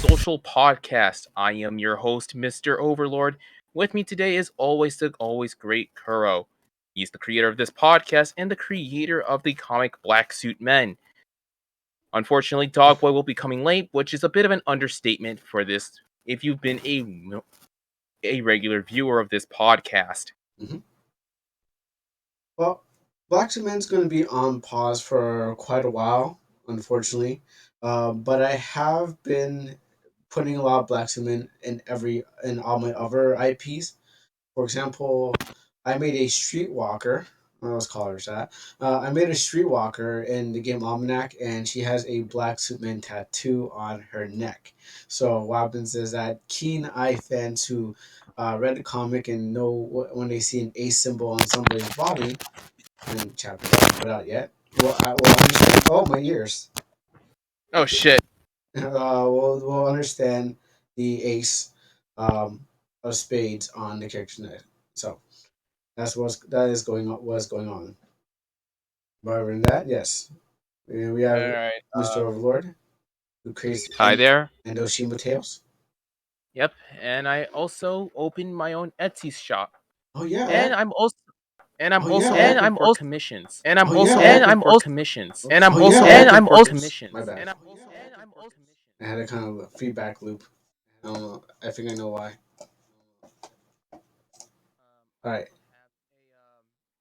social podcast. I am your host, Mr. OverLord. With me today is always the always great Kuro. He's the creator of this podcast and the creator of the comic Black Suit Men. Unfortunately, Dogboy will be coming late, which is a bit of an understatement for this if you've been a regular viewer of this podcast. Mm-hmm. Well, Black Cement's going to be on pause for quite a while, unfortunately. But I have been putting a lot of Black Cement in all my other IPs. For example, I made a Streetwalker. What was callers that? I made a Streetwalker in the game OmanaC, and she has a Black Suitman tattoo on her neck. So what happens is that keen eye fans who read the comic and know when they see an A symbol on somebody's body, and chapter hasn't put out yet, will understand. Oh, my ears! Oh shit. Will understand the ace of spades on the character's neck. So that is going on. Was going on. But other than that, yes, we have Alright. Mr. Overlord who creates Hi there. Endoshima Tales. Yep. And I also opened my own Etsy shop. Oh yeah, And I'm also and I'm oh also yeah, looking for commissions. And I'm oh also yeah. looking for commissions. And I'm Oh also yeah. looking for commissions. My bad. I had a kind of a feedback loop. I don't know. I think I know why. All right.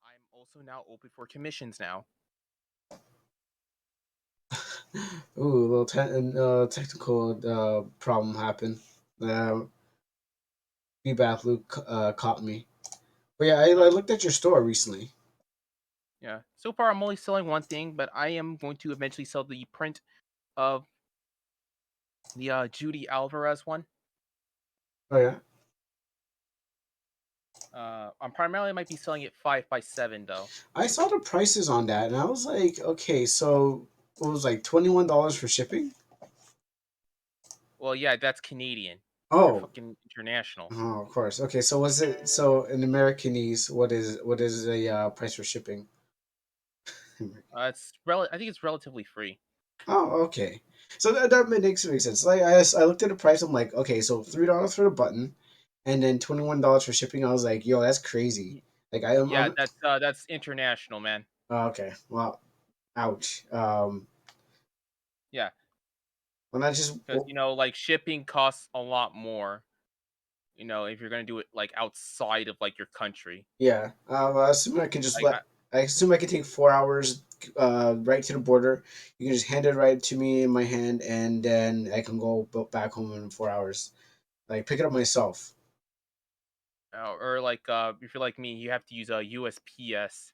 I'm also now open for commissions now. Ooh, a little technical problem happened. Uh, feedback loop caught me. But yeah, I looked at your store recently. Yeah. So far, I'm only selling one thing, but I am going to eventually sell the print of the Judy Alvarez one. Oh yeah. I'm primarily might be selling it 5x7 though. I saw the prices on that, and I was like, okay, so it was like $21 for shipping. Well, yeah, that's Canadian. You're Oh, fucking international. oh, of course. Okay, so was it so in Americanese? What is the price for shipping? I think it's relatively free. Oh, okay. So that makes sense. Like I looked at the price. I'm like, okay, so $3 for the button, and then $21 for shipping. I was like, yo, that's crazy. Like Yeah, that's international, man. oh, okay. Well, ouch. Yeah, When I just because like shipping costs a lot more. If you're gonna do it like outside of like your country. yeah. I assume I can just Like, let. I assume I can take 4 hours, right to the border. You can just hand it right to me in my hand, and then I can go back home in 4 hours. Like pick it up myself. or like if you're like me, you have to use a USPS,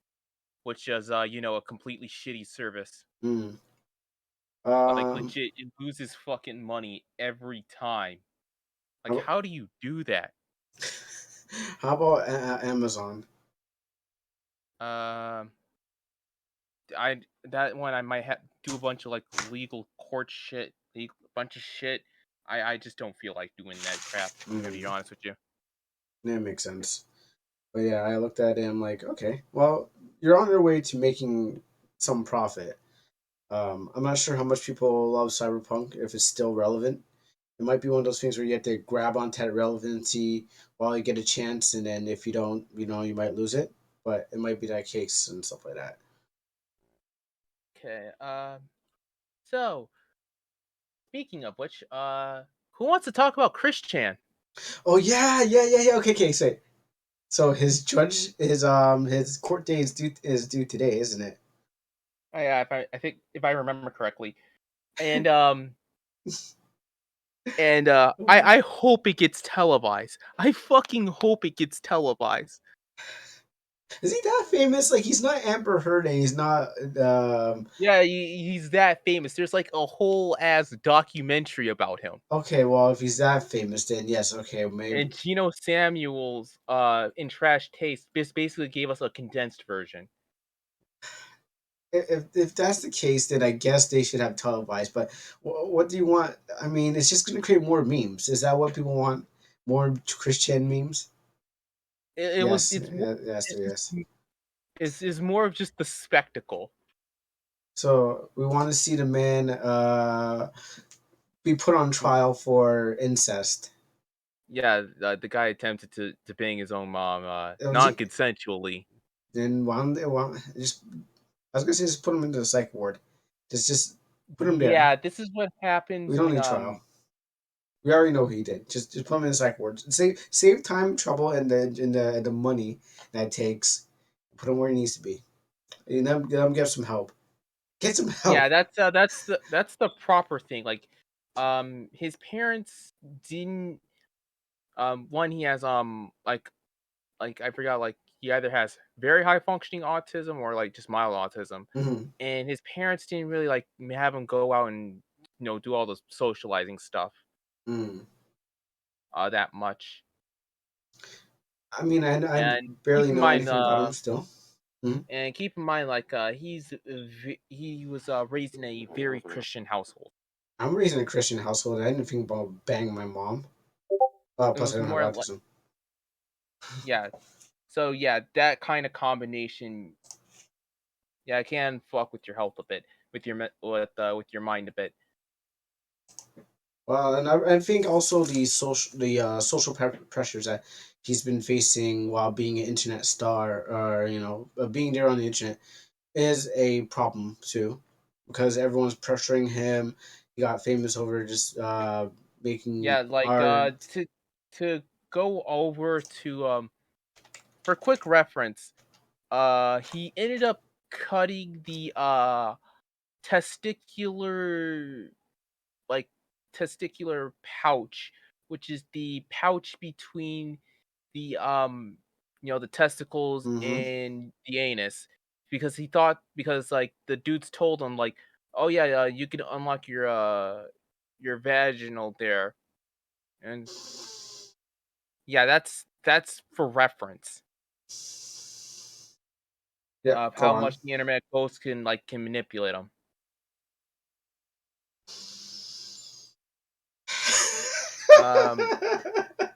which is a completely shitty service. Mm. Like Um. legit, it loses fucking money every time. Like, How, how do you do that? how about Amazon? Um, I that one I might have do a bunch of like legal court shit, a bunch of shit. I just don't feel like doing that crap. I'm gonna be Mm. honest with you. That makes sense. But yeah, I looked at it. And I'm like, okay, well, you're on your way to making some profit. I'm not sure how much people love Cyberpunk, if it's still relevant. It might be one of those things where you have to grab onto that relevancy while you get a chance, and then if you don't, you might lose it. But it might be that case and stuff like that. Okay. So speaking of which, who wants to talk about Christian? Oh yeah, yeah, yeah, yeah. Okay, okay. So his court day is due today, isn't it? Yeah, I think if I remember correctly, and I hope it gets televised. I fucking hope it gets televised. Is he that famous? Like he's not Amber Heard, and he's not. Yeah, he's that famous. There's like a whole ass documentary about him. Okay, well, if he's that famous, then yes. Okay, maybe And Gino Samuels, in Trash Taste, basically gave us a condensed version. if that's the case, then I guess they should have televised. But what do you want? I mean, it's just going to create more memes. Is that what people want? More Christian memes? It was Yes, it's more yes, it's just yes. is more of just the spectacle. So we want to see the man be put on trial for incest. Yeah, the guy attempted to bang his own mom, It was non-consensually. then one just I was gonna say just put him into the psych ward. Just put him there. Yeah, this is what We happens don't when need trial. We already know he did. Just put him in the psych ward. Save time, trouble, and the money that it takes. Put him where he needs to be. And then get some help. Get some yeah, help. that's the proper thing. Like, his parents didn't. One, he has like I forgot, like he either has very high functioning autism or like just mild autism, Hmm. and his parents didn't really like have him go out and do all the socializing stuff Mm. that much. I mean, I And keep barely in know mind, anything about him still. Mhm. like he was raised in a very Christian household. I'm raised in a Christian household. I didn't think about banging my mom. It Plus, I was don't have more like, autism. yeah. So yeah, that kind of combination, yeah, it can fuck with your health a bit, with your with your mind a bit. Well, and I think also the social pressures that he's been facing while being an internet star, or being there on the internet, is a problem too, because everyone's pressuring him. He got famous over just making Yeah, like art. to go over to for quick reference, he ended up cutting the testicular like testicular pouch, which is the pouch between the the testicles Mm-hmm. and the anus, because he thought, because like the dudes told him like, oh yeah, you can unlock your vaginal there. And yeah, that's for reference Yeah, of go how on. much the internet ghosts can manipulate them. Um, but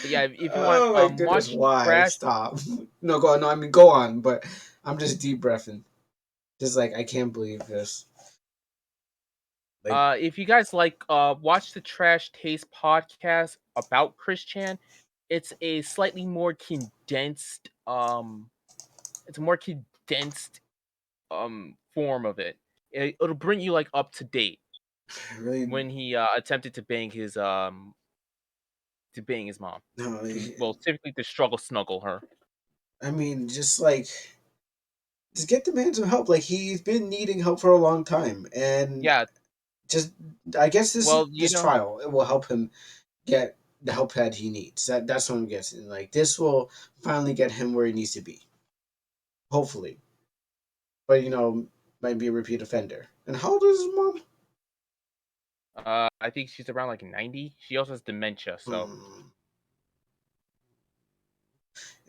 yeah, if you want, Oh my goodness, watch why? trash. Stop. No, go on. No, I mean, go on, but I'm just deep breathing. Just like, I can't believe this. Like, If you guys like, watch the Trash Taste podcast about Chris Chan. It's a slightly more condensed, it's a more condensed, form of it. It'll bring you like up to date really, when he attempted to bang his mom. no, Well, typically to struggle snuggle her. I mean, just like, just get the man some help. Like, he's been needing help for a long time. And Yeah. just, I guess Well, this trial, it will help him get the help that he needs. That's what I'm guessing. Like, this will finally get him where he needs to be. Hopefully. But, might be a repeat offender. And how old is his mom? I think she's around like 90. She also has dementia, so Hmm.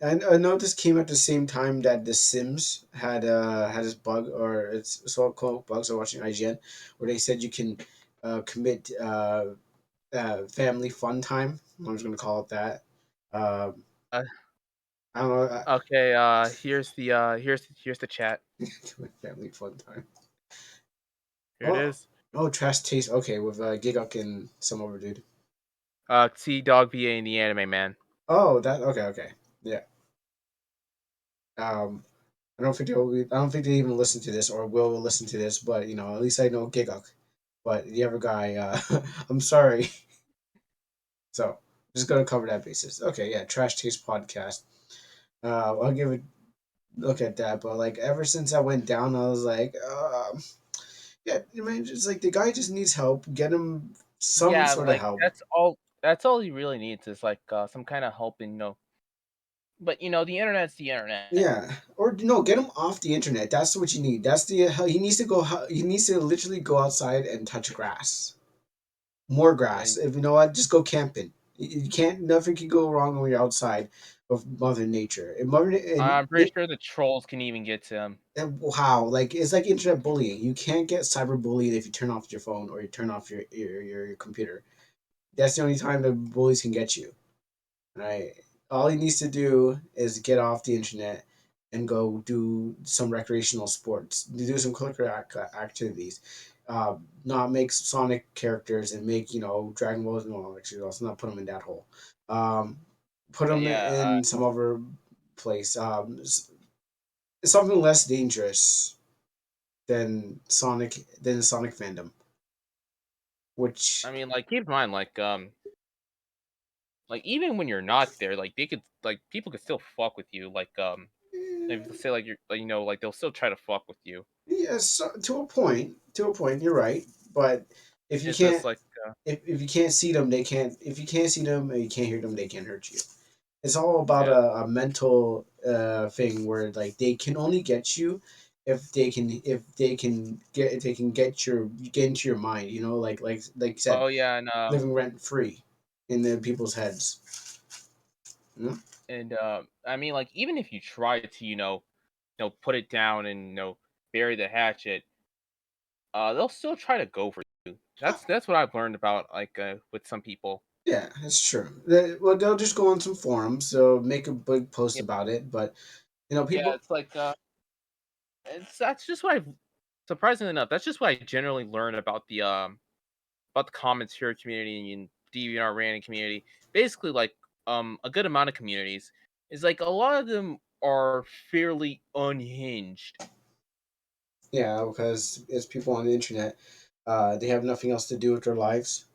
And I know this came at the same time that The Sims had this bug, or it's so-called bugs. I watching IGN, where they said you can commit family fun time. I'm just gonna call it that. Um, uh, I don't know. okay, here's the chat. Commit family fun time. Here it Oh, is. oh, trash taste. Okay, with Giguk and some other dude. See Dog VA in the anime man. Oh, that okay, okay, yeah. Um, I don't think they even listen to this or will listen to this, but at least I know Giguk. But the other guy, I'm sorry. So just gonna cover that basis. Okay, yeah, Trash Taste Podcast. I'll give it look at that, but like ever since I went down, I was like, yeah, I mean, just like the guy just needs help. Get him some Yeah, sort of like help. that's all he really needs is like some kind of help, but the internet's the internet. Yeah, or no, get him off the internet. That's what you need. That's the he needs to go. He needs to literally go outside and touch grass, more grass. And If you know what, just go camping. You can't. Nothing can go wrong when you're outside of Mother Nature. And I'm pretty sure the trolls can even get to him. and wow, like it's like internet bullying. You can't get cyber bullied if you turn off your phone or you turn off your computer. That's the only time the bullies can get you. Right? All he needs to do is get off the internet and go do some recreational sports, do some clicker activities. not make Sonic characters and make Dragon Balls. No, actually, let's not put them in that hole. Um, put them Yeah, in some other place. Something less dangerous than Sonic fandom, which I mean, like keep in mind, like even when you're not there, like they could like people could still fuck with you. If say like you're like, like they'll still try to fuck with you. yes, to a point. To a point, you're right. But if you It's just can't, like if you can't see them, they can't. If you can't see them and you can't hear them, they can't hurt you. It's all about yeah. a mental thing where like they can only get you if they can get into your mind. Like you said, Oh yeah, and living rent free in the people's heads. You know? I mean, like even if you try to, put it down and bury the hatchet, they'll still try to go for you. Oh, That's what I've learned about with some people. yeah, it's true. Well, they'll just go on some forums, so make a big post Yeah, about it. But yeah, people, it's like that's just what I've surprisingly enough, that's just what I generally learn about the comments here community and DeviantArt random community. Basically, like a good amount of communities is like a lot of them are fairly unhinged. yeah, because it's people on the internet, they have nothing else to do with their lives.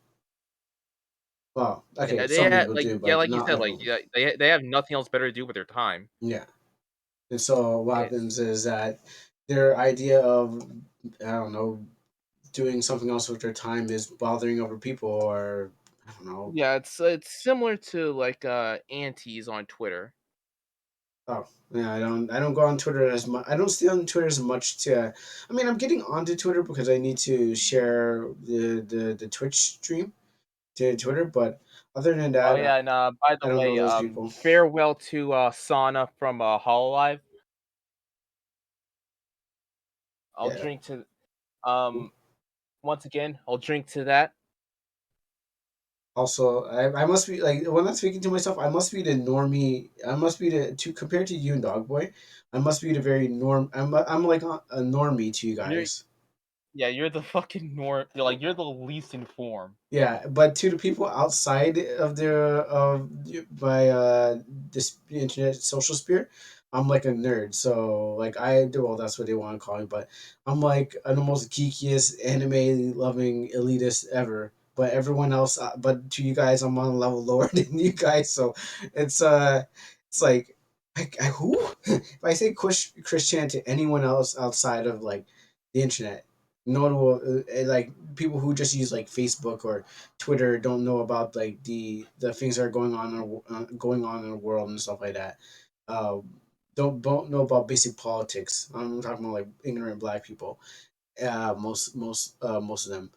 Well, okay, Yeah, they some had people like do, yeah, but like you not said, like everyone. yeah, they have nothing else better to do with their time. Yeah. And so what It's happens is that their idea of I don't know doing something else with their time is bothering other people, or I don't know. yeah, it's similar to like antis on Twitter. Oh yeah, I don't go on Twitter as much. I don't stay on Twitter as much. I mean, I'm getting onto Twitter because I need to share the Twitch stream to Twitter, but other than Oh that, yeah, and by I the don't know way, those people. farewell to Sana from Hololive. I'll Yeah. drink to um once again. I'll drink to that. Also, I must be like when I'm speaking to myself, I must be the normie. I must be the to compared to you and Dogboy. I must be the very norm. I'm like a normie to you You're guys. yeah, you're the fucking norm. You're the least informed. Yeah, but to the people outside of my this internet social sphere, I'm like a nerd. So like I do well, that's what they want to call me. But I'm like the most geekiest anime loving elitist ever. But everyone else, but to you guys, I'm on a level lower than you guys. So it's it's like who? If I say Christian to anyone else outside of like the internet, no one will like people who just use like Facebook or Twitter don't know about like the things that are going on in the world and stuff like that. Uh, don't know about basic politics. I'm talking about like ignorant black people. Most of them,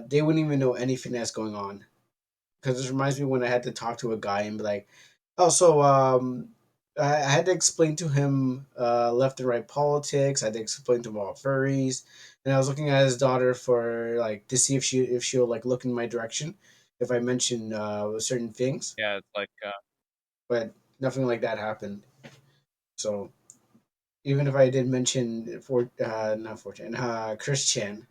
they wouldn't even know anything that's going on. Because it reminds me when I had to talk to a guy and be like, oh, so I had to explain to him left and right politics. I had to explain to him about furries, and I was looking at his daughter for like to see if she'll like look in my direction if I mention certain things, Yeah, it's like but nothing like that happened. So even if I did mention not Fortune, Christian,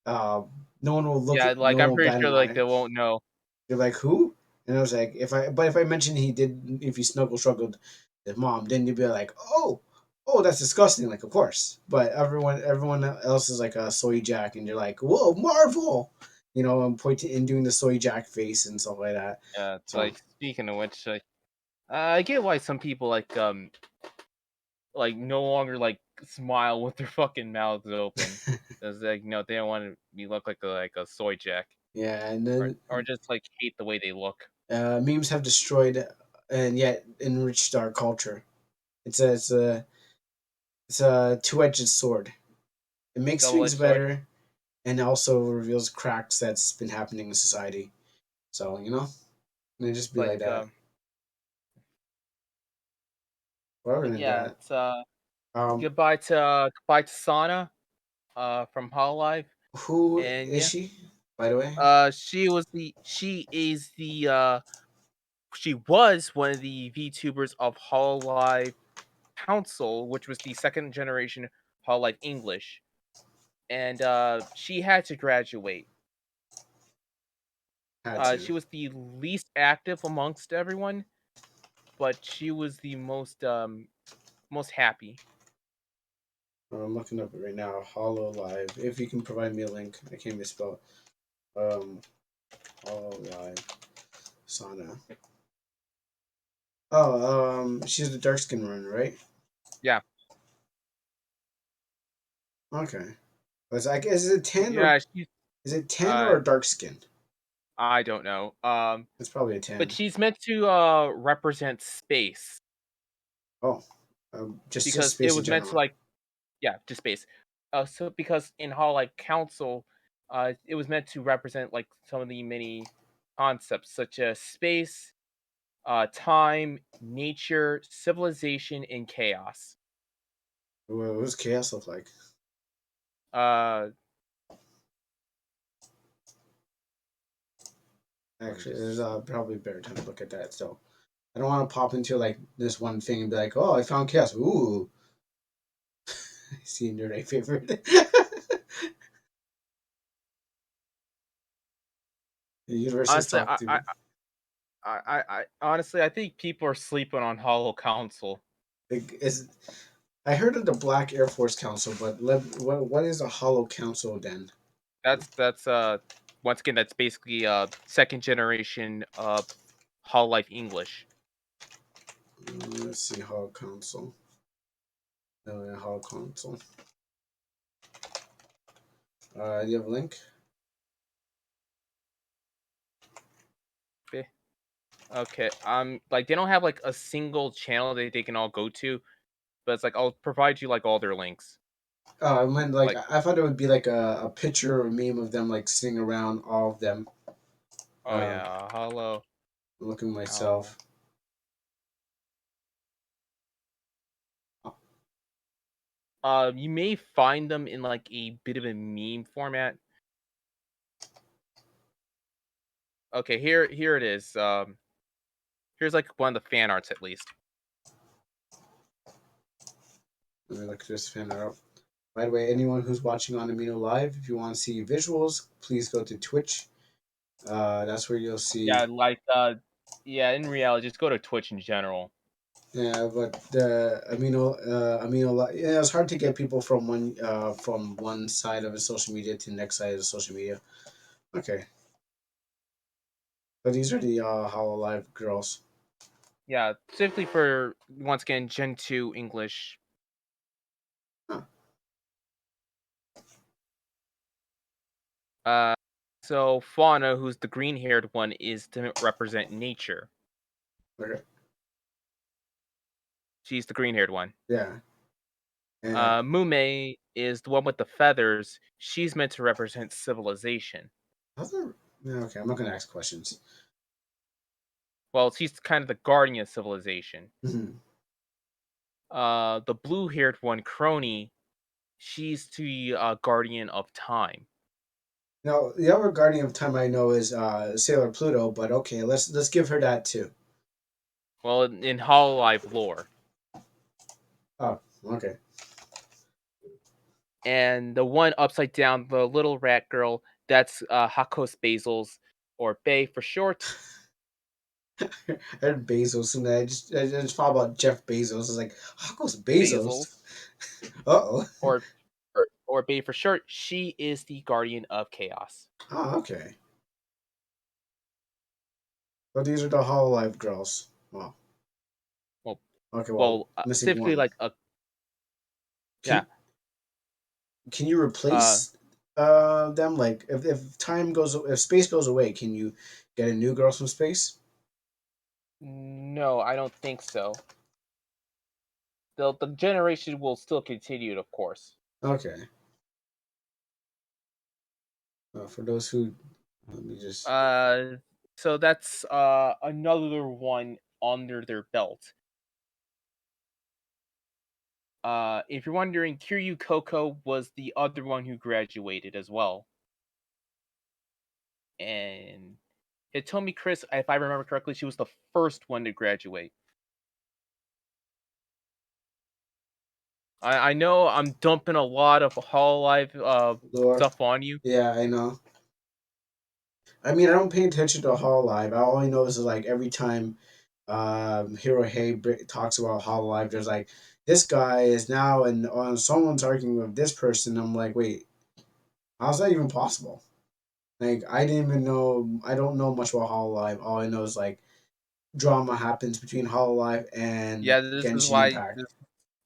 uh, no one will look yeah, at like no one I'm will pretty bat sure an like eye. they won't know. They're like, who? And I was like, if I mentioned if he snuggle struggled his mom, then you'd be like, oh, that's disgusting. Like, of course. But everyone else is like a soy jack, and you're like, whoa, Marvel. I'm pointing and doing the soy jack face and stuff like that. Yeah, it's So like speaking of which, like I get why some people like no longer like smile with their fucking mouths open. Cause like they don't want to be look like a soy jack yeah, and or then just like hate the way they look. memes have destroyed and yet enriched our culture. It's a two edged sword. It makes Double things edged sword. better and also reveals cracks that's been happening in society. So and it just It's be like like that. Other than yeah, that, it's um, goodbye to Sana from Hololive. who And is yeah, she? By the way, she was one of the VTubers of Hololive Council, which was the second generation Hololive English. and she had to graduate. Had to. She was the least active amongst everyone, but she was the most happy. I'm looking up it right now. Hololive. If you can provide me a link, I can't even spell it. Hololive. Sana. Oh, she's the dark skin one, right? Yeah, Okay. Was I guess is it tan or yeah. She's is it tan uh, or dark skin? I don't know. It's probably a But tan. she's meant to represent space Oh, just because it space in was meant to general. like yeah, just space. So because in Hall like Council, it was meant to represent like some of the many concepts such as space, time, nature, civilization, and chaos. What does chaos look like? Uh, let me Actually, there's just probably a better time to look at that. So I don't want to pop into like this one thing and be like, "Oh, I found chaos." Ooh, I see your right favorite. The universe has honestly, talked to me. honestly, I think people are sleeping on Hollow Council. Like, I heard of the Black Air Force Council, but what is a Hollow Council then? That's once again that's basically second generation Hall Life English. Let's see, Hollow Council. Hollow Council. Do you have a link? Eh, Okay, like they don't have like a single channel that they can all go to, but it's like I'll provide you like all their links. I meant like Like, I thought it would be like a picture or a meme of them like sitting around all of them. oh Uh, yeah, hello, looking how? myself. You may find them in like a bit of a meme format. Okay, here it is. Here's like one of the fan arts at least. Let me look this fan art up. By the way, anyone who's watching on Amino Live, if you want to see visuals, please go to Twitch. That's where you'll see. Yeah, like yeah. In reality, just go to Twitch in general. Yeah, but the yeah, it's hard to get people from one side of a social media to the next side of the social media. Okay, but these are the Hololive girls. Yeah, simply for once again Gen 2 English. Huh. Uh, so Fauna, who's the green-haired one, is to represent nature. Okay. She's the green-haired one. Yeah. And Mume is the one with the feathers. She's meant to represent civilization. how's the yeah, okay, I'm not gonna ask questions. Well, she's kind of the guardian of civilization. Mhm. The blue-haired one, Crony, she's the guardian of time. Now the other Guardian of Time I know is Sailor Pluto, but okay, let's give her that too. Well, in Hololive lore. Oh, okay. And the one upside down, the little rat girl, that's Hakos Basils, or Bay for short. I heard Bezos, and I just thought about Jeff Bezos. I was like, how goes Bezos? Basils, Uh oh. or Bay for short. She is the guardian of chaos. Oh, okay. But these are the Hololive girls. Wow. Well, Okay, well, missing specifically one. like a yeah. Can can you Uh, replace them? Like, if space goes away, can you get a new girl from space? no, I don't think so. The generation will still continue, of course. Okay. For those who, let me just. Uh, so that's another one under their belt. If you're wondering, Kiryu Koko was the other one who graduated as well. And Hitomi Chris, if I remember correctly, she was the first one to graduate. I know I'm dumping a lot of Hololive Lore. stuff on you. Yeah, I know. I mean, I don't pay attention to Hololive. All I know is like every time Hero talks about Hololive, there's like this guy is now and on someone's arguing with this person. I'm like, wait, how's that even possible? Like, I didn't even know. I don't know much about Hololive. All I know is like drama happens between Hololive and Yeah, Genshin Impact.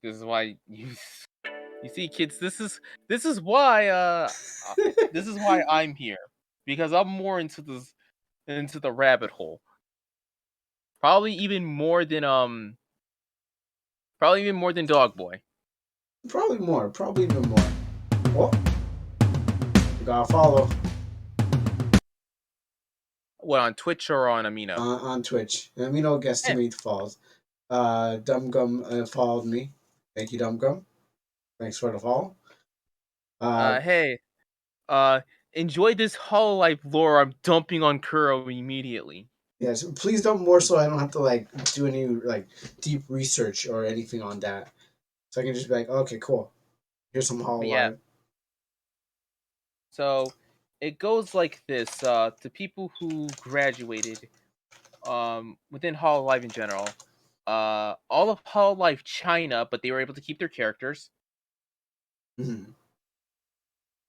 this is why you see, kids. Uh, this is why I'm here, because I'm more into the rabbit hole. Probably even more than probably even more than Dog Boy. Probably more. Probably even more. Oh, you gotta follow What, on Twitch or on Amino? on Twitch. And we know gets too Eh, many follows. Dumb Gum followed me. Thank you, Dumb Gum. Thanks for the follow. Uh, hey, uh, enjoy this Hololive lore I'm dumping on Kuro immediately. yes, please don't more so I don't have to like do any like deep research or anything on that. So I can just be like, okay, cool. Here's some But yeah, Hololive. so it goes like this. To people who graduated within Hololive in general, all of Hololive China, but they were able to keep their characters. Mm-hmm.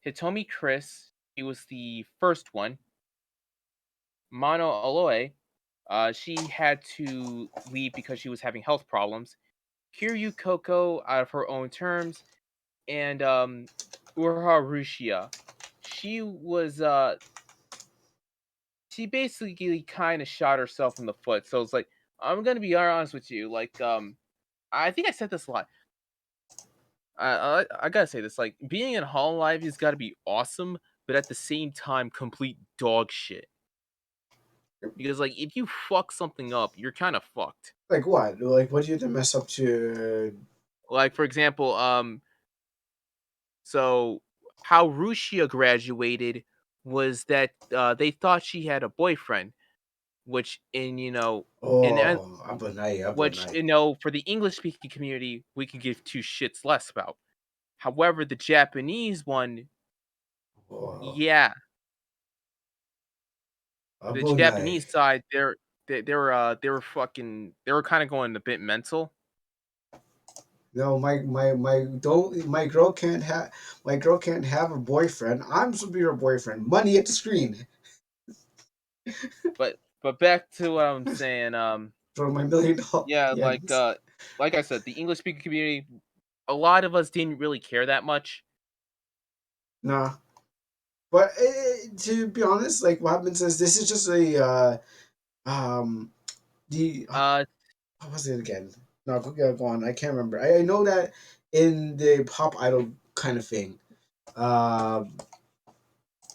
Hitomi Chris, he was the first one. Mono Aloe, she had to leave because she was having health problems. Kiryu Coco, out of her own terms, and Urha Rushia. She was she basically kind of shot herself in the foot. So it's like, I'm gonna be honest with you. Like, I think I said this a lot. I gotta say this. Like, being in Hololive has got to be awesome, but at the same time, complete dog shit. Because like, if you fuck something up, you're kind of fucked. Like what? Like what do you have to mess up to? Like, for example, so how Rushia graduated was that they thought she had a boyfriend, which in in Oh, Abunai, which Abunai. for the English speaking community we could give two shits less about. However, the Japanese one, Oh, yeah, the Abunai. Japanese side, they were kind of going a bit mental. No, my girl can't have a boyfriend. I'm supposed to be her boyfriend. Money at the screen But back to what I'm saying, for my $1 million yeah, yens. like I said, the English speaking community, a lot of us didn't really care that much. Nah, but to be honest, like what happens is this is just a um the Uh, what was it again? No, go on. I can't remember. I know that in the pop idol kind of thing, um,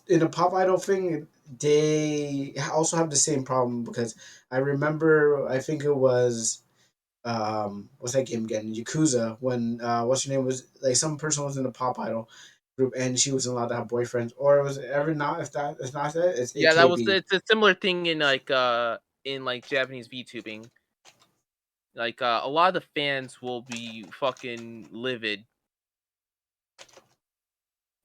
in a pop idol thing, they also have the same problem because I remember I think it was what's that game again? Yakuza when what's your name was like some person was in the pop idol group and she wasn't allowed to have boyfriends or it was ever not if not that it's yeah, that was AKB. it's a similar thing in like Japanese VTubing. Like a lot of the fans will be fucking livid.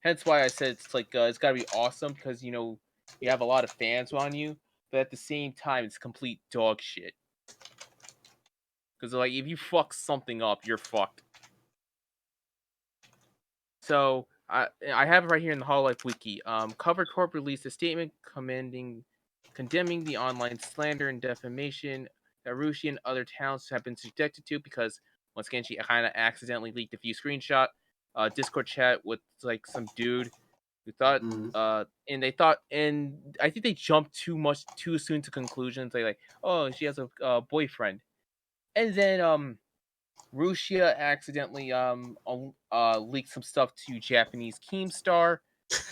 Hence why I said it's got to be awesome because you have a lot of fans on you, but at the same time it's complete dog shit. Because like if you fuck something up, you're fucked. So I have it right here in the Hololive Wiki. Cover Corp released a statement condemning the online slander and defamation that Rushi and other towns have been subjected to because once again she kind of accidentally leaked a few screenshot Discord chat with like some dude who thought Mm. and I think they jumped too soon to conclusions. They like, oh, she has a boyfriend, and then Rushia accidentally leaked some stuff to Japanese Keemstar.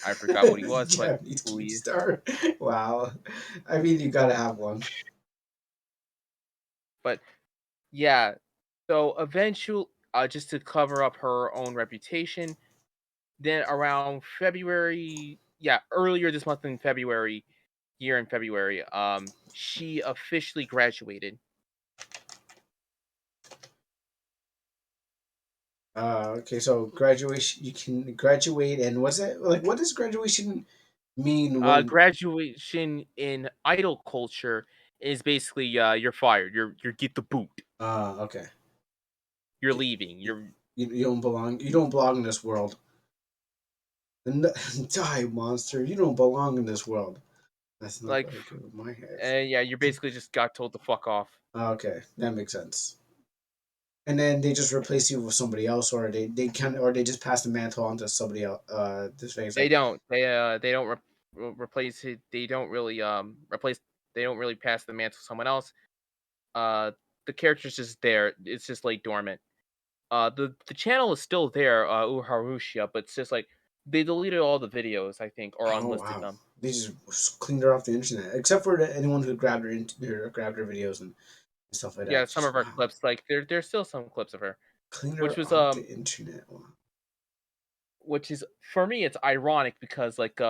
I forgot what he was, but Japanese who he is. Keemstar. Wow. I mean, you gotta have one. But yeah, so eventually, just to cover up her own reputation, then around February, yeah, earlier this month in February, here in February, she officially graduated. Okay, so graduation, you can graduate, and what's that like? What does graduation mean when? Graduation in idol culture is basically you're fired. You're get the boot. Okay, You're leaving. you, You're you don't belong. You don't belong in this world. And die, monster! You don't belong in this world. That's not like, what I do with my head. yeah, you're basically just got told to fuck off. Okay, that makes sense. And then they just replace you with somebody else, or they can, or they just pass the mantle on to somebody else. This way, it's They like, don't. They don't replace it. They don't really replace. They don't really pass the mantle to someone else. Uh, the character's just there. It's just like dormant. The channel is still there, Uharushia, but it's just like they deleted all the videos, I think, or oh unlisted wow, them. they just cleaned her off the internet, except for anyone who grabbed her videos and stuff like Yeah, that. some Just of her wow, clips, like there's still some clips of her, cleaned which her was off the internet. Wow. which is for me it's ironic because like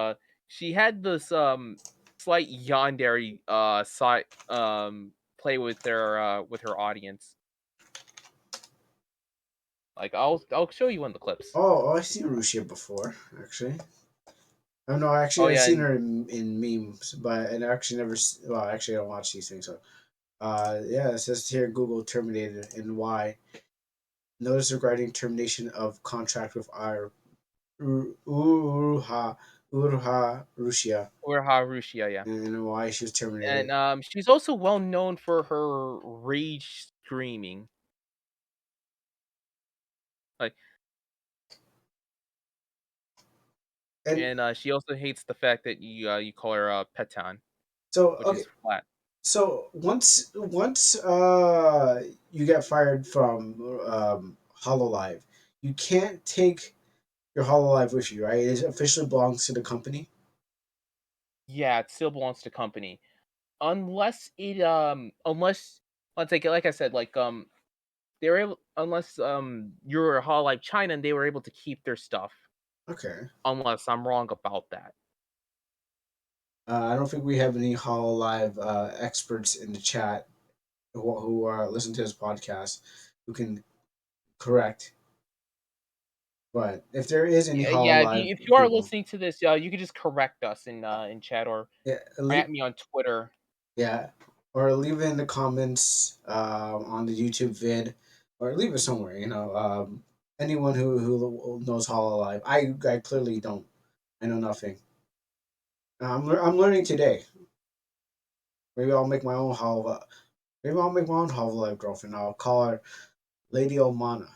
she had this slight yandere side play with her audience. Like I'll show you one of the clips. I've seen Rusia before, actually. Oh no, Oh actually, I've yeah, seen and her in memes, but and actually never. Well, actually, I don't watch these things. So, yeah, it says here Google terminated and why. Notice regarding termination of contract with our Uruha Russia, Uharushia, yeah. and why she was terminated. And she's also well known for her rage screaming. Like, And and she also hates the fact that you call her Petan, so, which okay, is flat. so once you get fired from Hololive, you can't take your Hololive with you, right? It officially belongs to the company. Yeah, it still belongs to company. Unless let's take it like I said, like they were able unless you're a Hololive China and they were able to keep their stuff. Okay. Unless I'm wrong about that. I don't think we have any Hololive experts in the chat who listen to this podcast who can correct. But if there is any Yeah, Hololive if you are people, listening to this, you could just correct us in chat or yeah, at me on Twitter. yeah, or leave it in the comments on the YouTube vid, or leave it somewhere. Anyone who knows Hololive, I clearly don't. I know nothing. I'm learning today. Maybe I'll make my own Hololive. Maybe I'll make my own Hololive girlfriend. I'll call her Lady Omana.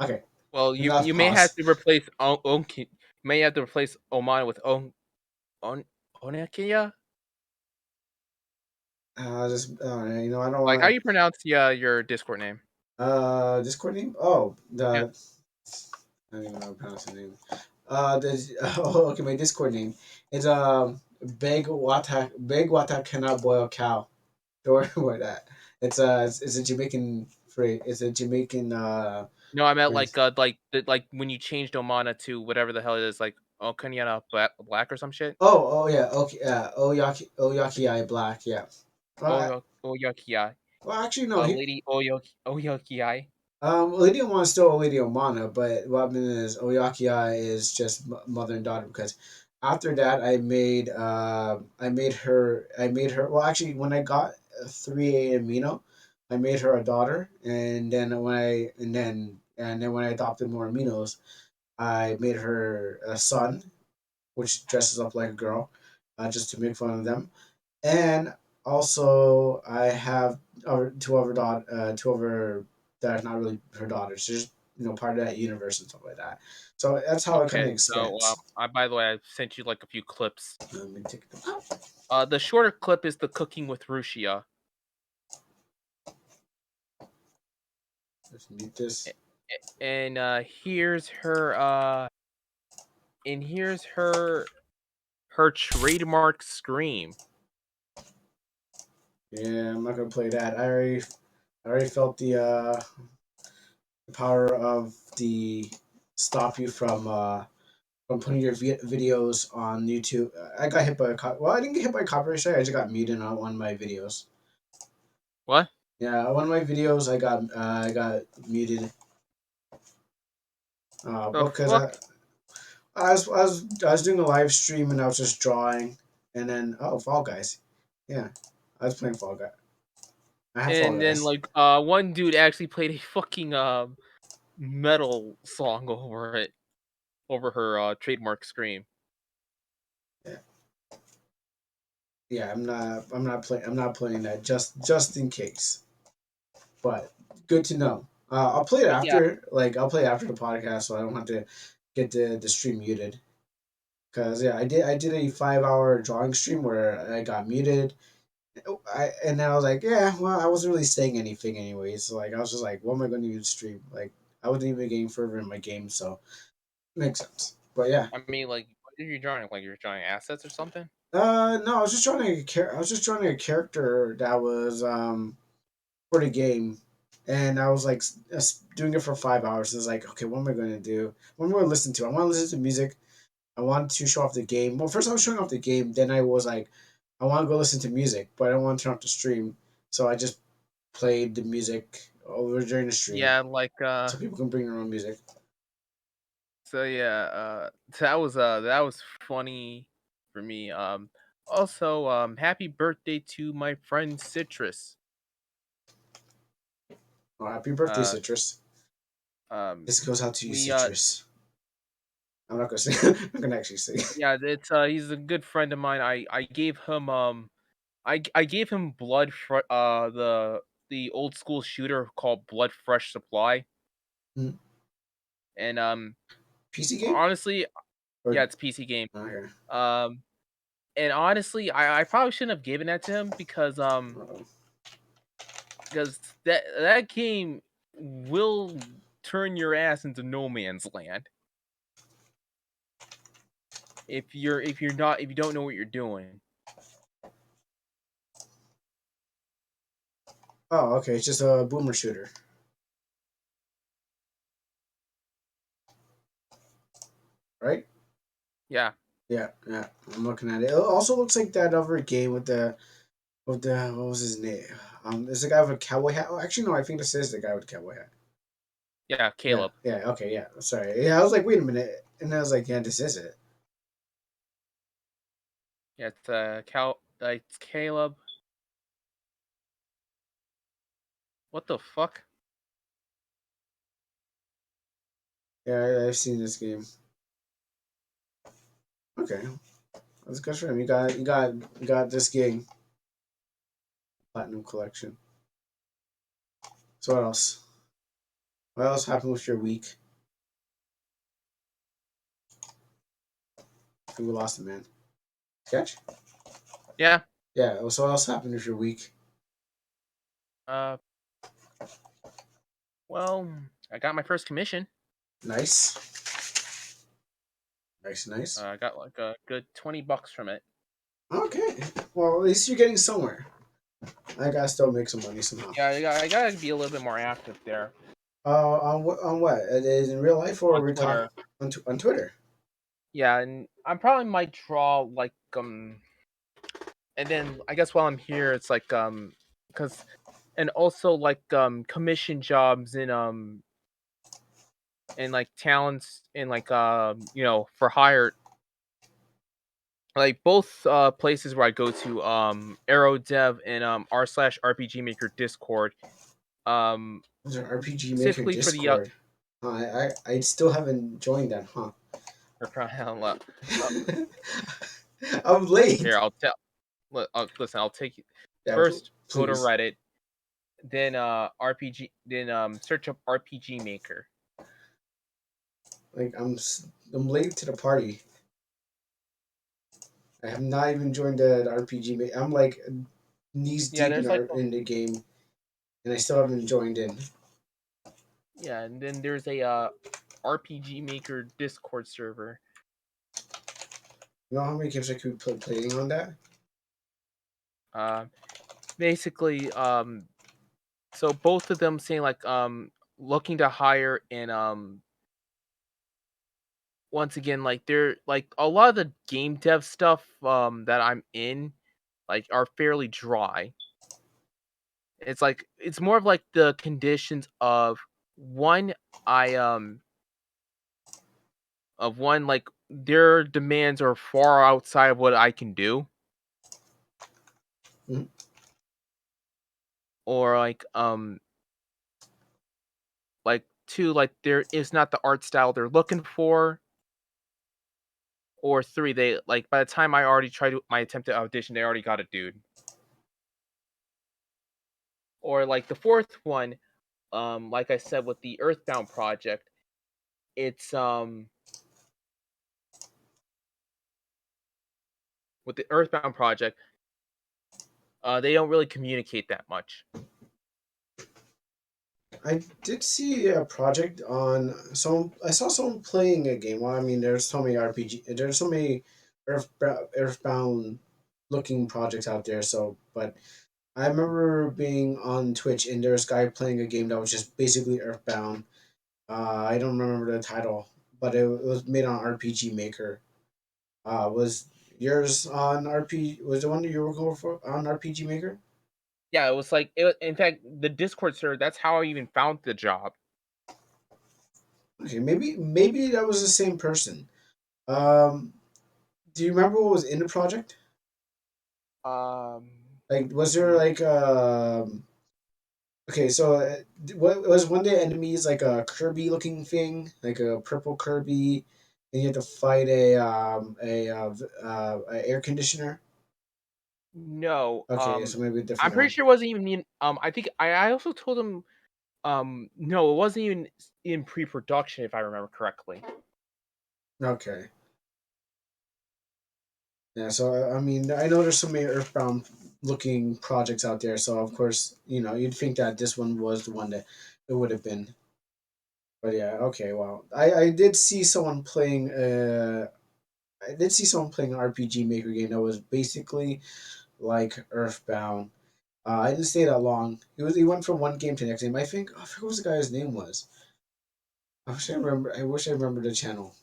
Okay, Well, enough you may have pause. to replace you may have to replace Oman with On Onakia. Just I don't Like how want you pronounce your Discord name? Discord name. Oh, Yeah. I don't even know how to pronounce the name. Okay, my Discord name is Big Wata cannot boil cow. Don't worry about that. It's a Jamaican phrase. It's a Jamaican No, I meant phrase. like when you changed Omana to whatever the hell it is, like Okanyana Black or some shit. Oh yeah, okay, Oyaki Eye Black, yeah. Well, Oyakiai. well, actually no, he Lady Oyakiai. Lady Omana is still Lady Omana, but what happened is Oyaki Eye is just mother and daughter because after that I made her well actually when I got 3A Amino, I made her a daughter, and then when I adopted more aminos, I made her a son, which dresses up like a girl, just to make fun of them. And also, I have two other that are not really her daughters. She's just part of that universe and stuff like that. So that's how it kind of Okay, so extends. I by the way, I sent you like a few clips. Let me take them. The shorter clip is the cooking with Rushia, Let's mute this. and here's her trademark scream. Yeah, I'm not gonna play that. I already felt the power of the stop you from putting your videos on YouTube. I got hit by well, I didn't get hit by a copyright strike. I just got muted on one of my videos. What? Yeah, one of my videos I got muted. The Because fuck? I was doing a live stream and I was just drawing, and then Fall Guys, yeah, I was playing Fall Guy. I have Fall And then Guys. like one dude actually played a fucking metal song over it, over her trademark scream. Yeah, yeah. I'm not playing that just in case. But good to know. I'll play it But yeah, after. Like I'll play it after the podcast, so I don't have to get the stream muted. Cause yeah, I did a 5 hour drawing stream where I got muted. And then I was like, yeah, well, I wasn't really saying anything anyways. So like I was just like, what am I going to use stream? Like I wasn't even getting further in my game, so makes sense. But yeah, I mean, like, what are you drawing? Like, you're drawing assets or something? no, I was just trying to I was just trying a character that was for the game, and I was like doing it for 5 hours. It's like, okay, what am I going to do? What am I going to listen to? I want to listen to music. I wanted to show off the game. Well, first I was showing off the game. Then I was like, I want to go listen to music, but I don't want to turn off the stream. So I just played the music over during the stream, Yeah, like so people can bring their own music. so yeah, that was funny for me. Also, happy birthday to my friend Citrus. Oh, happy birthday, Uh, Citrus! um, This goes out to you, we Citrus. I'm not gonna sing. I'm gonna actually sing. yeah, it's he's a good friend of mine. I gave him I gave him the old school shooter called Blood Fresh Supply, Hmm. and PC game honestly, or yeah, it's PC game. okay? Um, and honestly, I probably shouldn't have given that to him Uh-oh. because that game will turn your ass into no man's land if you don't know what you're doing. Oh, okay. It's just a boomer shooter, right? Yeah, Yeah, yeah. I'm looking at it. It also looks like that other game with the what was his name? There's a guy with a cowboy hat. Oh, actually, no. I think this is the guy with the cowboy hat. yeah, Yeah, Caleb. yeah. Okay, yeah. Sorry. Yeah, I was like, wait a minute, and I was like, yeah, this is it. Yeah, it's Caleb. What the fuck? Yeah, I've seen this game. Okay, that's good for him. You got this game platinum collection. So what else? What else happened with your week? I think we lost it, man. Sketch? Yeah. Yeah. So what else happened with your week? Uh, well, I got my first commission. Nice, nice, nice. I got like a good $20 from it. Okay. Well, at least you're getting somewhere. I gotta still make some money somehow. Yeah, I gotta be a little bit more active there On what? On what? It is in real life, or on we're talking Twitter. on Twitter? Yeah, and I probably might draw like and then I guess while I'm here, it's like because and also like commission jobs and like talents and like for hire, like both places where I go to Arrow Dev and r/RPG Maker Discord, um There's an RPG Maker specifically for the Discord. I still haven't joined that, huh? for crying out loud. Uh, I'm Here, late. I'll tell. Listen, I'll take you Yeah, first. Go to please. Reddit, then RPG, then search up RPG Maker. Like I'm late to the party. I have not even joined the RPG. I'm like knees Yeah, deep there's like in the game, and I still haven't joined in. yeah, and then there's a RPG Maker Discord server. You know how many games I could be playing on that? Uh, Basically, so both of them saying like looking to hire and once again like they're like a lot of the game dev stuff that I'm in like are fairly dry. it's more of like the conditions of one I of one like their demands are far outside of what I can do, Mhm. or like two, like there is not the art style they're looking for, or three, they like by the time I already tried my attempt to audition, they already got a dude. Or like the fourth one, like I said with the Earthbound project, it's with the Earthbound project, they don't really communicate that much. I did see a project on some. I saw someone playing a game. Well, I mean, there's so many RPG. There's so many Earthbound looking projects out there. So, but I remember being on Twitch and there was a guy playing a game that was just basically Earthbound. I don't remember the title, but it was made on RPG Maker. Was yours on RPG? Was the one that you were going for on RPG Maker? Yeah, it was like in fact the Discord server. That's how I even found the job. Okay, maybe that was the same person. Um, do you remember what was in the project? Um, Like, was there like okay, so what was one of the enemies like a Kirby looking thing, like a purple Kirby, and you had to fight a air conditioner? no, Okay, so maybe a I'm different pretty one. sure it wasn't even in. I think I also told him. No, it wasn't even in pre-production, if I remember correctly. Okay, yeah. So I mean, I know there's so many Earthbound looking projects out there, so of course, you'd think that this one was the one that it would have been. But yeah, okay. Well, I did see someone playing. I did see someone playing an RPG Maker game that was basically like Earthbound. I didn't stay that long. He went from one game to the next game. I think I forget what the guy's name was. I wish I remember. I wish I remembered the channel.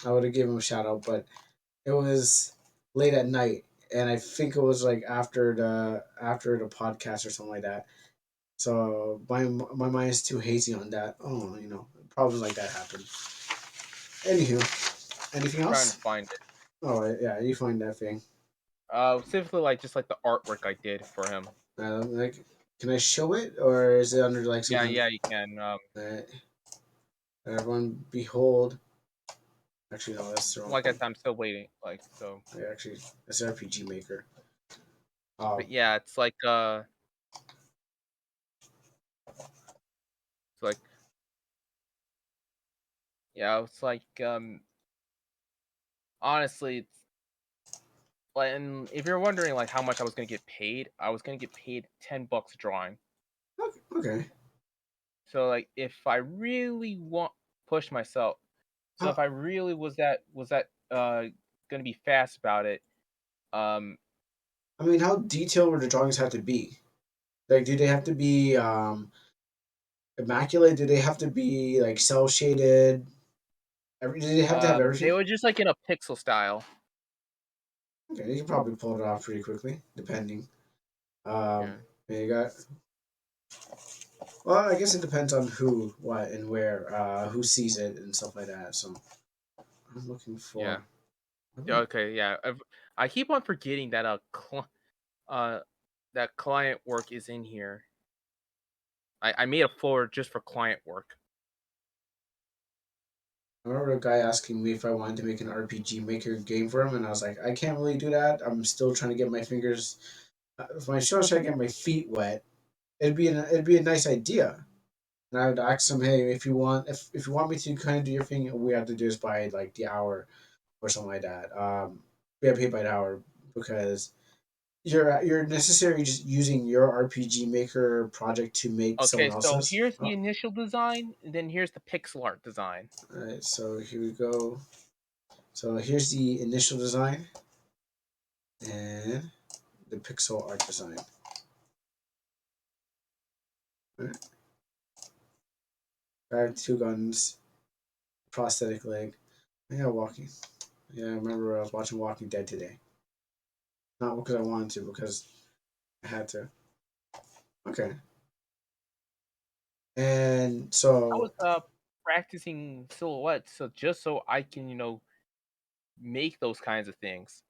I would have given him a shout out, but it was late at night, and I think it was like after the podcast or something like that. So my mind is too hazy on that. Oh, problems like that happen. Anywho, anything Trying to else? find it. Oh yeah, you find that thing. Specifically like just like the artwork I did for him. Like, can I show it or is it under like some Yeah, kind of? yeah, you can. Uh, everyone, behold. Actually, no, that's the wrong Like I thing. said, I'm still waiting. Like so, Actually, it's RPG Maker. but Um, yeah, it's like yeah, it's like honestly, it's like, and if you're wondering like how much I was gonna get paid, I was gonna get paid $10 a drawing. okay. So like if I really want push myself, so if How, I really was that gonna be fast about it, um I mean, how detailed would the drawings have to be? Like, do they have to be immaculate? Do they have to be like cell shaded? Do they have to have they everything? were just like in a pixel style. Okay, you can probably pull it off pretty quickly, depending. Yeah. You got. Well, I guess it depends on who, what, and where, who sees it and stuff like that. So I'm looking Yeah. for. Yeah, okay, yeah. I keep on forgetting that uh that client work is in here. I made a folder just for client work. I remember a guy asking me if I wanted to make an RPG Maker game for him, and I was like, I can't really do that. I'm still trying to get my fingers. If my still trying to get my feet wet, it'd be a nice idea. And I would ask him, hey, if you want me to kind of do your thing, all we have to do is by like the hour or something like that. We have paid by the hour because you're necessarily just using your RPG Maker project to make someone Okay, so else's. here's the Oh, initial design, and then here's the pixel art design. all right, so here we go. So here's the initial design and the pixel art design. Right. I have two guns, prosthetic leg. Yeah, walking. Yeah, I remember I was watching Walking Dead today. Not because I wanted to, because I had to. Okay. And I was so, practicing silhouettes, so just so I can make those kinds of things.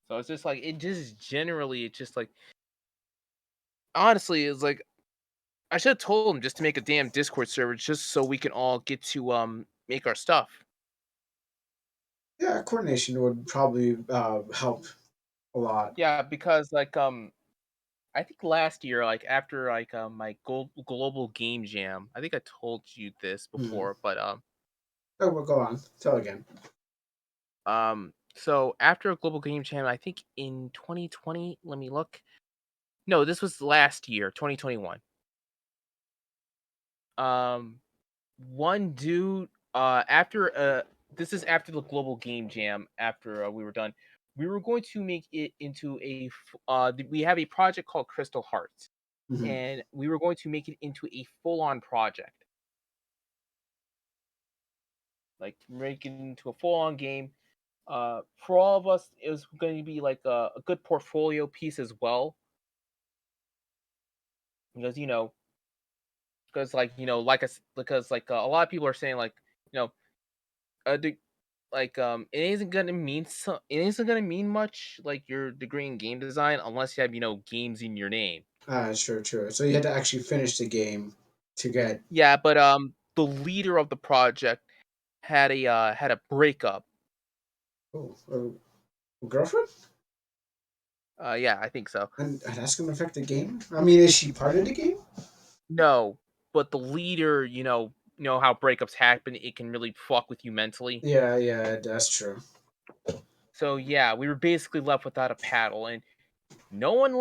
So it's just like it just generally it's just like honestly it's like I should have told him just to make a damn Discord server just so we can all get to make our stuff. yeah, coordination would probably help a lot. Yeah, because I think last year, like after my global game jam, I think I told you this Hmm. before, but Oh, well, go on. Tell again. so after a global game jam, I think in 2020, let me look. No, this was last year, 2021. Um, one dude, after this is after the global game jam. After we were done, we were going to make it into we have a project called Crystal Hearts, Hmm. and we were going to make it into a full-on project, like make it into a full-on game. For all of us, it was going to be like a good portfolio piece as well, because because like a lot of people are saying like you know, the, it isn't gonna mean it isn't gonna mean much like your degree in game design unless you have games in your name. Sure, true. So you had to actually finish the game to get. Yeah, but the leader of the project had a breakup. Oh, a girlfriend? Yeah, I think so. And that's going to affect the game? I mean, is she part of the game? No, but the leader, how breakups happen. It can really fuck with you mentally. Yeah, yeah, that's true. So yeah, we were basically left without a paddle, and no one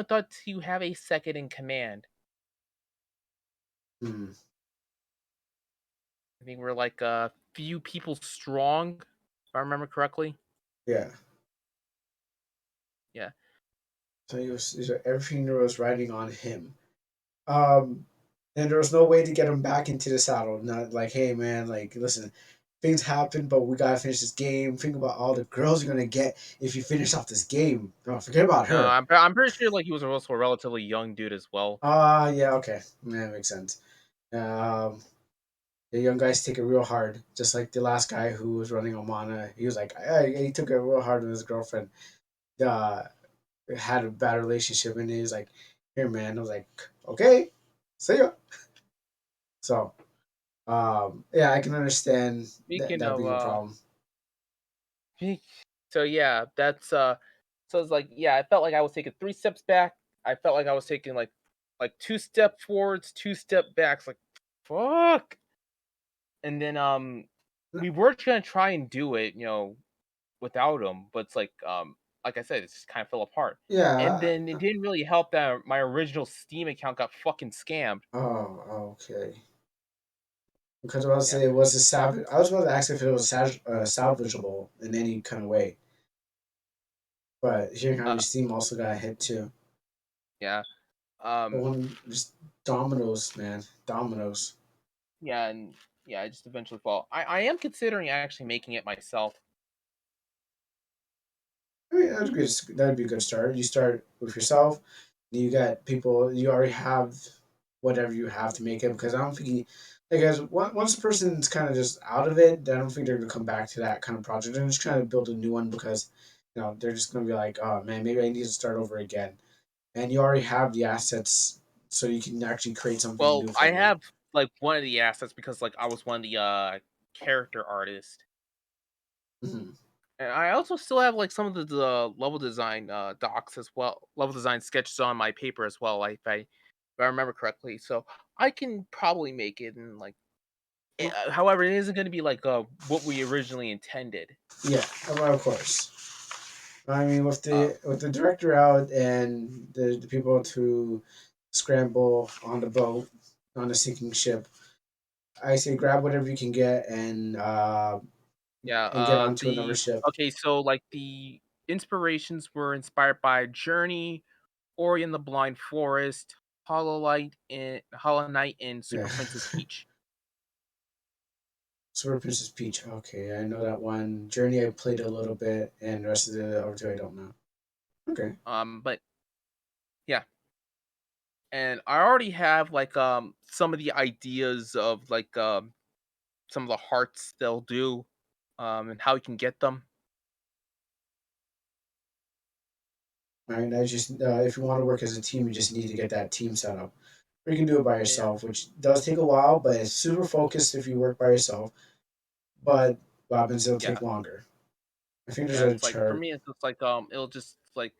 thought to have a second in command. Hmm. I think we're like a few people strong, if I remember correctly. Yeah. Yeah. So everything was riding on him. Um, and there was no way to get him back into the saddle. Not like, hey man, like listen, things happen, but we gotta finish this game. Think about all the girls you're gonna get if you finish off this game. No, forget about No, her. I'm pretty sure like he was also a relatively young dude as well. Yeah, okay, that makes sense. Um, the young guys take it real hard, just like the last guy who was running Omana. He was like, he took it real hard with his girlfriend. Uh, had a bad relationship, and he was like, "Here, man." I was like, "Okay, see ya." So, yeah, I can understand Speaking that of being a problem. so yeah, so it's like yeah, I felt like I was taking 3 steps back. I felt like I was taking like 2 steps forwards, 2 step backs, like fuck. And then we were gonna try and do it, without him, but it's like I said, it just kind of fell apart. And Yeah. then it didn't really help that my original Steam account got fucking scammed. Oh, okay. Because I was Yeah. say, was it salvage? I was about to ask if it was salvageable in any kind of way, but hearing how your Uh Steam also got hit too. yeah. But Um when just dominoes, man, dominoes. yeah, and yeah, I just eventually fall. I am considering actually making it myself. I mean, that'd be a good start. You start with yourself. You got people. You already have whatever you have to make it because I don't think like as once a person's kind of just out of it, then I don't think they're gonna come back to that kind of project. They're just trying to build a new one because they're just gonna be like, oh man, maybe I need to start over again. And you already have the assets, so you can actually create something Well, new I from it. have like one of the assets because like I was one of the character artists. Hmm. And I also still have like some of the level design docs as well, level design sketches on my paper as well, like if I remember correctly. So I can probably make it and Well, however, it isn't going to be like what we originally intended. yeah, well, of course. I mean, Um, with the director out and the people to scramble on the boat on a sinking ship, I say grab whatever you can get yeah. and get onto another ship. Okay, so like the inspirations were inspired by Journey, Ori and the Blind Forest, Hollow Knight, and Yeah, Super Princess Peach. Super Princess Peach. Okay, I know that one. Journey, I played a little bit, and the rest of the other two, I don't know. Okay. But yeah, and I already have like some of the ideas of like some of the hearts they'll do, and how you can get them. Right. I just if you want to work as a team, you just need to get that team set up. Or you can do it by Yeah, yourself, which does take a while, but it's super focused if you work by yourself. But what happens? It'll yeah, take longer. I think there's yeah. a It's like for chart. me, it's just like it'll just like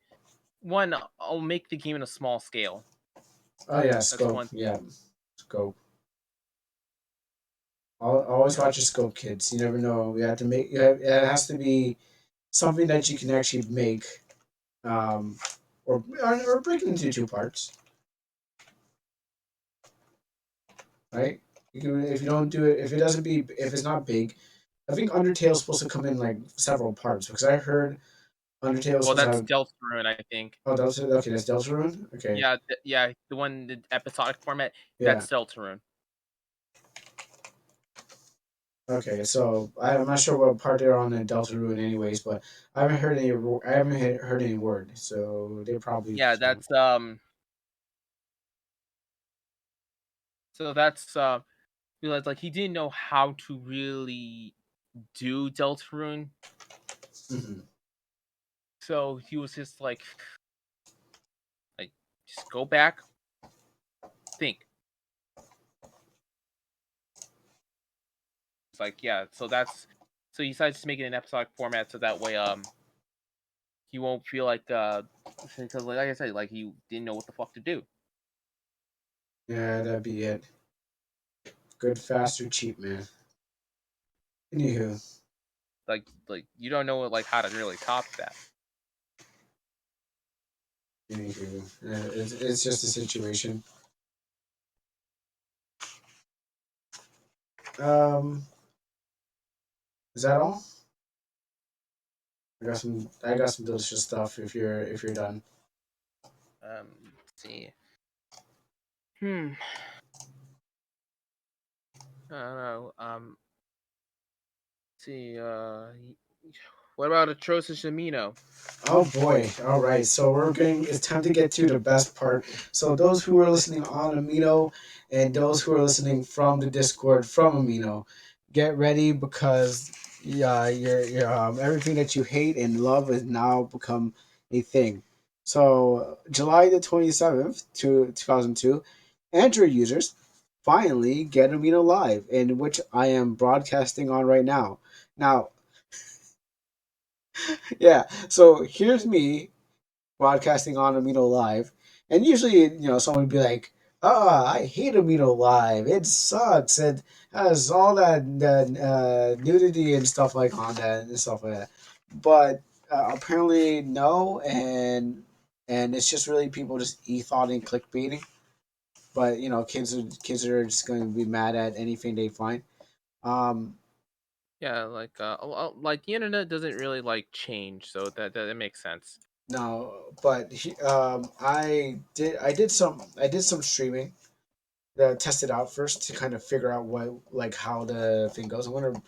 one, I'll make the game in a small scale. Oh yeah, That's scope. one thing. Yeah, scope. Always Yeah, watch your scope, kids. You never know. You have to make. It has to be something that you can actually make, um, or break it into two parts, right? You can, if you don't do it, if it's not big, I think Undertale's supposed to come in like several parts because I heard Undertale was well, supposed to that's have. Deltarune, I think. Oh, Delta. Okay, that's Deltarune. Okay, Yeah, yeah, the one the episodic format, yeah. that's Deltarune. Okay, so I'm not sure what part they're on in Deltarune, anyways, but I haven't heard any word, so they probably Yeah, you know. that's so that's realized like he didn't know how to really do Deltarune, Mhm. so he was just like just go back, think. It's like yeah, so he decided to make it in episodic format so that way he won't feel like because like I said, like he didn't know what the fuck to do. Yeah, that'd be it. Good, fast, or cheap, man. Anywho, Like you don't know like how to really top that. it's just a situation. Um, is that all? I got some delicious stuff. If you're done. Let's see. Hmm. I don't know. Let's see. What about atrocious amino? Oh boy! All right, so we're getting. It's time to get to the best part. So those who are listening on Amino, and those who are listening from the Discord from Amino, get ready because yeah, your everything that you hate and love has now become a thing. So July the 27th to 2002, Android users finally get Amino Live, in which I am broadcasting on right now. Now, yeah. So here's me broadcasting on Amino Live, and usually, someone would be like, "Ah, I hate Amino Live. It sucks. It has all that nudity and stuff like on that and stuff like that." But apparently, no, and it's just really people just e-thoughting, clickbaiting. But kids are just going to be mad at anything they find. Um, Yeah, like the internet doesn't really like change, so that makes sense. no, but I did some streaming test it out first to kind of figure out what like how the thing goes. I'm gonna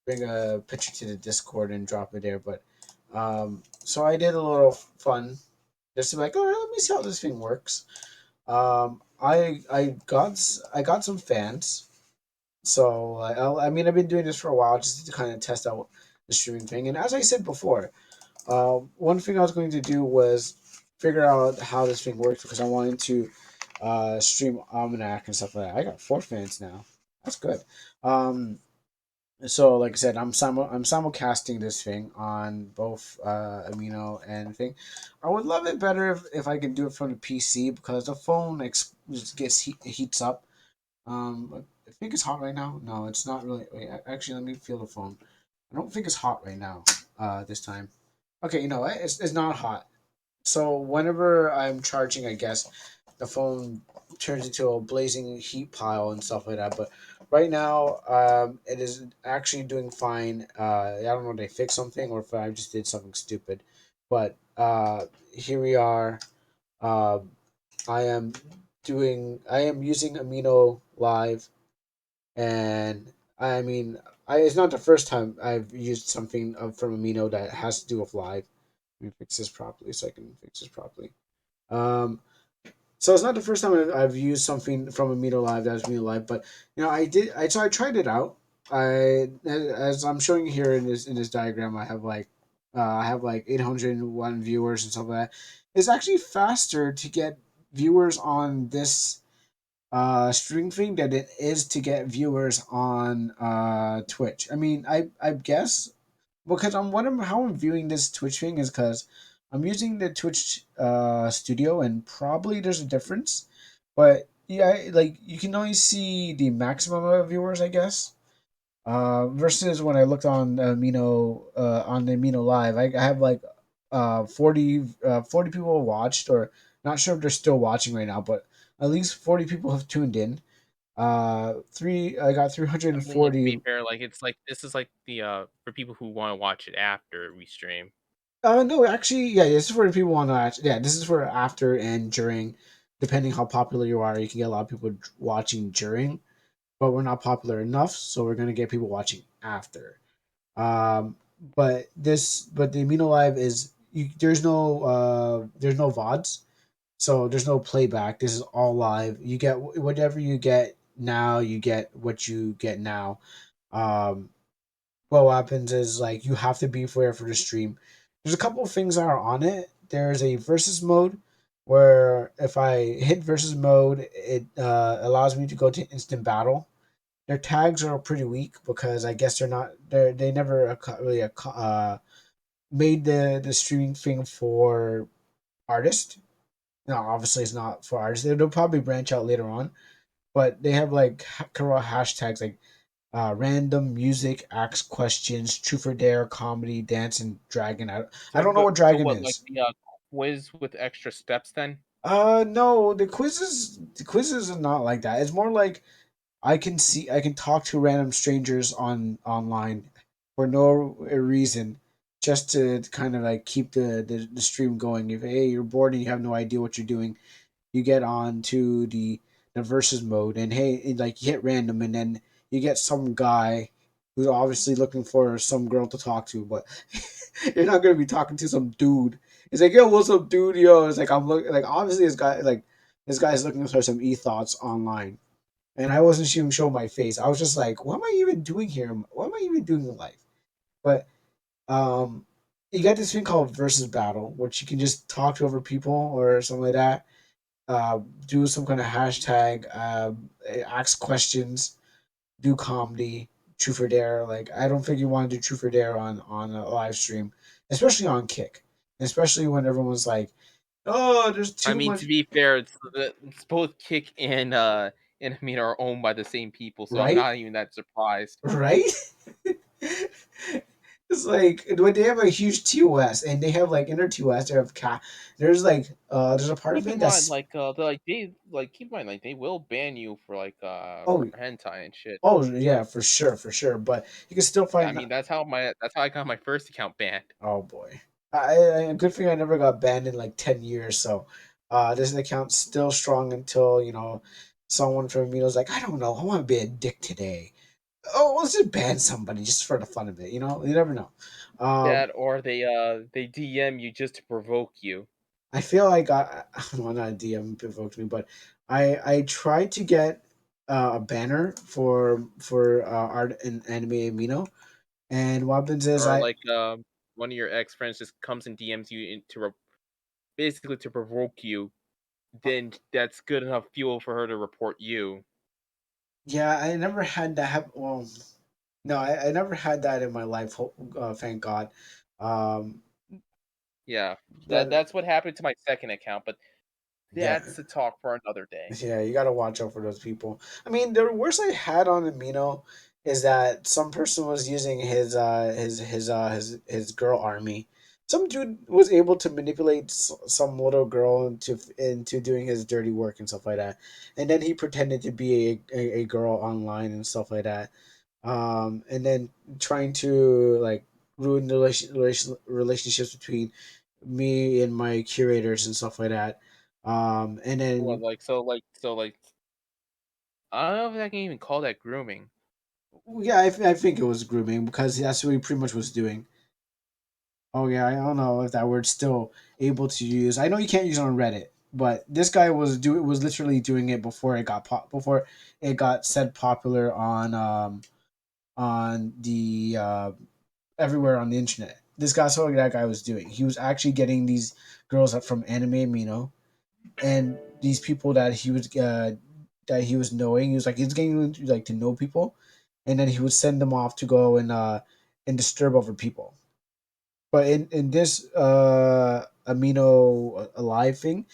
bring a picture to the Discord and drop it there. But so I did a little fun just to be like, all right, let me see how this thing works. I got some fans. So I mean I've been doing this for a while just to kind of test out the streaming thing. And as I said before, one thing I was going to do was figure out how this thing works because I wanted to stream OmanaC and stuff like that. I got 4 fans now. That's good. Um, so like I said, I'm simulcasting this thing on both Amino and thing. I would love it better if I could do it from the PC because the phone just heats up. I think it's hot right now. No, it's not really. Wait, actually, let me feel the phone. I don't think it's hot right now. This time. Okay, you know what? It's not hot. So whenever I'm charging, I guess the phone turns into a blazing heat pile and stuff like that. But right now, it is actually doing fine. I don't know if they fixed something or if I just did something stupid. But here we are. Uh, I am using Amino Live, and I mean, it's not the first time I've used something from Amino that has to do with live. me fix this properly so I can fix this properly. Um, so it's not the first time I've used something from Amino Live that's Amino Live, but I did. I tried it out. As I'm showing you here in this diagram, I have like 801 viewers and stuff like that. It's actually faster to get viewers on this stream thing than it is to get viewers on Twitch. I mean, I guess because how I'm viewing this Twitch thing is because I'm using the Twitch studio and probably there's a difference, but yeah, like you can only see the maximum of viewers, I guess. Versus when I looked on on the Amino Live, I have like 40 people watched, or not sure if they're still watching right now, but at least 40 people have tuned in. Three I got I mean, to be 340. fair, like it's like this is like the for people who want to watch it after we stream. No, actually, yeah, this is for the people want to actually. Yeah, this is for after and during, depending how popular you are. You can get a lot of people watching during, but we're not popular enough, so we're gonna get people watching after. Um, but the Amino Live is there's no VODs, so there's no playback. This is all live. You get whatever you get now. You get what you get now. Um, what happens is like you have to be there for the stream. There's a couple of things that are on it. There's a versus mode where if I hit versus mode, it allows me to go to instant battle. Their tags are pretty weak because I guess they never really made the streaming thing for artists. No, obviously it's not for artists. They'll probably branch out later on, but they have like hashtags like random music, ask questions, truth or dare, comedy, dance, and dragon. I don't know what So dragon what, like is. the quiz with extra steps then? No, the quizzes are not like that. It's more like I can talk to random strangers on online for no reason, just to kind of like keep the stream going. If hey you're bored and you have no idea what you're doing, you get on to the versus mode, and hey like you hit random, and then you get some guy who's obviously looking for some girl to talk to, but you're not gonna be talking to some dude. It's like, yo, what's up, dude? Yo, it's like I'm looking like obviously this guy's looking for some thoughts online, and I wasn't even showing my face. I was just like, what am I even doing here? What am I even doing in life? But um, you got this thing called versus battle, which you can just talk to other people or something like that. Do some kind of hashtag, ask questions, do comedy, truth or dare. Like I don't think you want to do truth or dare on a live stream, especially on Kick, especially when everyone's like, "Oh, there's I too mean, much." to be fair, it's both Kick and Amino are owned by the same people, so I'm Right? not even that surprised. Right? It's like when they have a huge TOS and they have like inner TOS, they have there's like there's a part of Keep in it mind, that's like they like keep in mind, like they will ban you for like for oh hentai and shit. yeah, for sure, but you can still I find. mean, that's how I got my first account banned. Oh boy, good thing I never got banned in like 10 years. So, this account's still strong until someone from Amino's like, I don't know, I want to be a dick today. Oh, let's just ban somebody just for the fun of it. You never know. Um, That or they DM you just to provoke you. I feel like well, not a DM provoked me, but I tried to get a banner for art and anime Amino, and what happens is Or like one of your ex friends just comes and DMs you basically to provoke you, then that's good enough fuel for her to report you. yeah, I never had that happen. Well, no, I never had that in my life. Thank God. Um, Yeah, but that's what happened to my second account, but yeah, that's a talk for another day. yeah, you gotta watch out for those people. I mean, the worst I had on Amino is that some person was using his girl army. Some dude was able to manipulate some little girl into doing his dirty work and stuff like that, and then he pretended to be a girl online and stuff like that. And then trying to like ruin the relationships between me and my curators and stuff like that. And What then like I don't know if I can even call that grooming. yeah, I think it was grooming because that's what he pretty much was doing. Oh yeah, I don't know if that word's still able to use. I know you can't use it on Reddit, but this guy was literally doing it before before it got said popular on the everywhere on the internet. This guy saw what that guy was doing. He was actually getting these girls up from Anime Amino and these people that he was knowing. He was like he's getting like to know people, and then he would send them off to go and disturb other people. But in this Amino alive thing,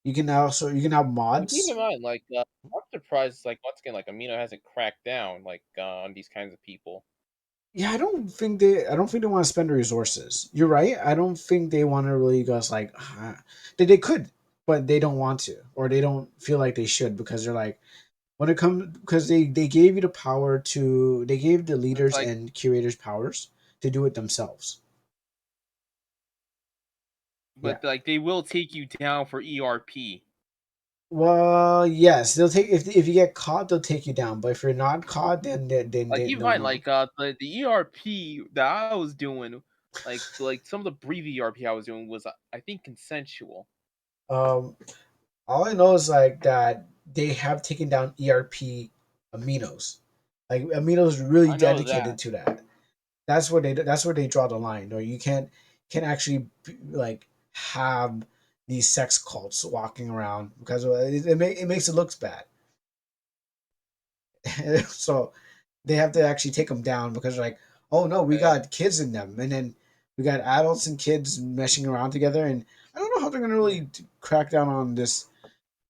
you can have And keep in mods. mind, like, I'm surprised, like, once again, like, Amino hasn't cracked down, like, on these kinds of people. Yeah, I don't think they want to spend the resources. You're right. I don't think they want to really go like they could, but they don't want to, or they don't feel like they should because they're like when it comes because they gave you the power to they gave the It's leaders like, and curators powers to do it themselves. Yeah. but like, they will take you down for ERP. Well, yes, they'll take if you get caught, they'll take you down. But if you're not caught, then Like, they even no mine, no. like, the ERP that I was doing, like some of the brief ERP I was doing was, I think, consensual. Um, all I know is like that they have taken down ERP aminos. Like aminos really I know that. dedicated to that. That's where they draw the line. Or you can't actually like have these sex cults walking around because it makes it looks bad. So they have to actually take them down because they're like, oh no, we Okay. got kids in them, and then we got adults and kids meshing around together, and I don't know how they're gonna Yeah. really crack down on this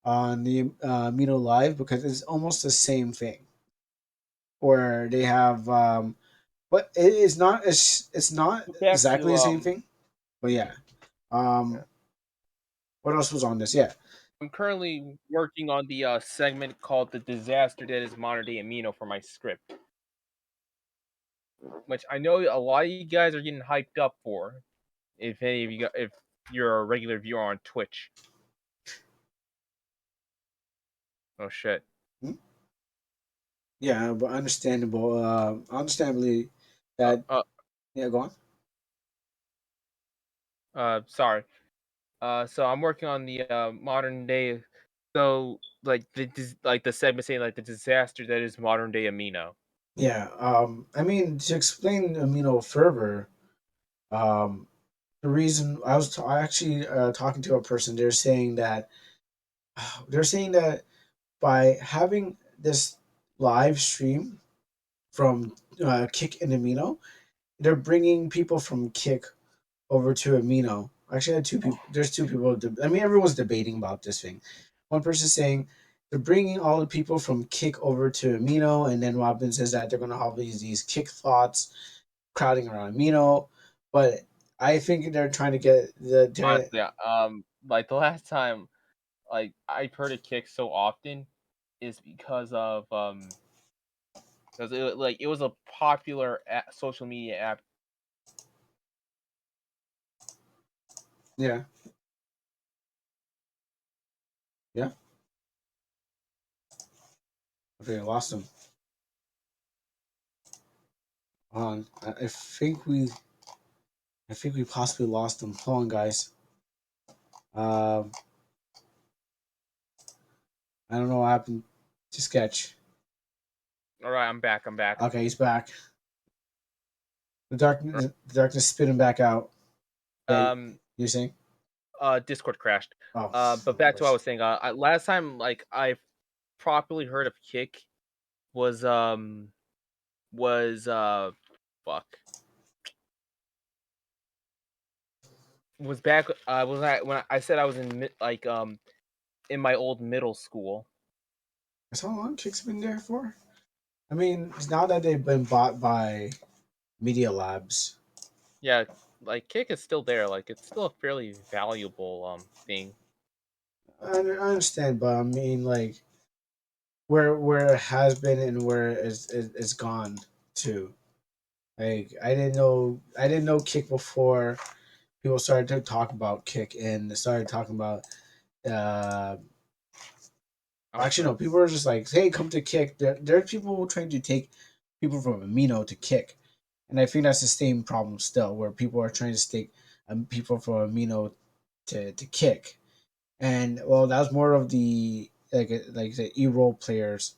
on the Amino Live because it's almost the same thing, where they have, but it is not it's not Back exactly to the same thing, but yeah. yeah. What else was on this? Yeah, I'm currently working on the segment called "The Disaster That Is Modern Day Amino" for my script, which I know a lot of you guys are getting hyped up for. If any of you, if you're a regular viewer on Twitch. Oh shit. hmm? Yeah, but understandable. Understandably, Uh, that uh, yeah, go on. Sorry. So I'm working on the modern day. So like like the segment saying like the disaster that is modern day Amino. Yeah, I mean to explain amino fervor, um, the reason I actually talking to a person, they're saying that by having this live stream from Kick and Amino, they're bringing people from Kick over to Amino. Actually, I had two people. There's two people. I mean, everyone's debating about this thing. One person saying they're bringing all the people from Kick over to Amino, and then Robin says that they're going to have these Kick thoughts crowding around Amino. But I think they're trying to get the Honestly, like the last time like I've heard it kick so often is because it was a popular social media app. yeah, yeah. Okay, I lost them. Hold on, I think we possibly lost them. Hold on, guys. Um, I don't know what happened to Sketch. All right, I'm back. I'm back. Okay, he's back. The darkness spit him back out. Yeah, Um, you're saying? Discord crashed. Oh, But of back to what I course. was saying. Last time like I properly heard of kick was was fuck was back was I when I said I was in in my old middle school. That's how long Kick's been there for? I mean, it's now that they've been bought by Media Labs. Yeah, like kick is still there. Like it's still a fairly valuable thing. I understand, but I mean, like, where it has been and where it's gone to. Like, I didn't know Kick before people started to talk about Kick and started talking about uh Oh actually no, shit. people are just like, hey, come to Kick. There's people trying to take people from Amino to Kick. And I think that's the same problem still, where people are trying to stick. people from Amino to kick. And well, that was more of the like the e-role players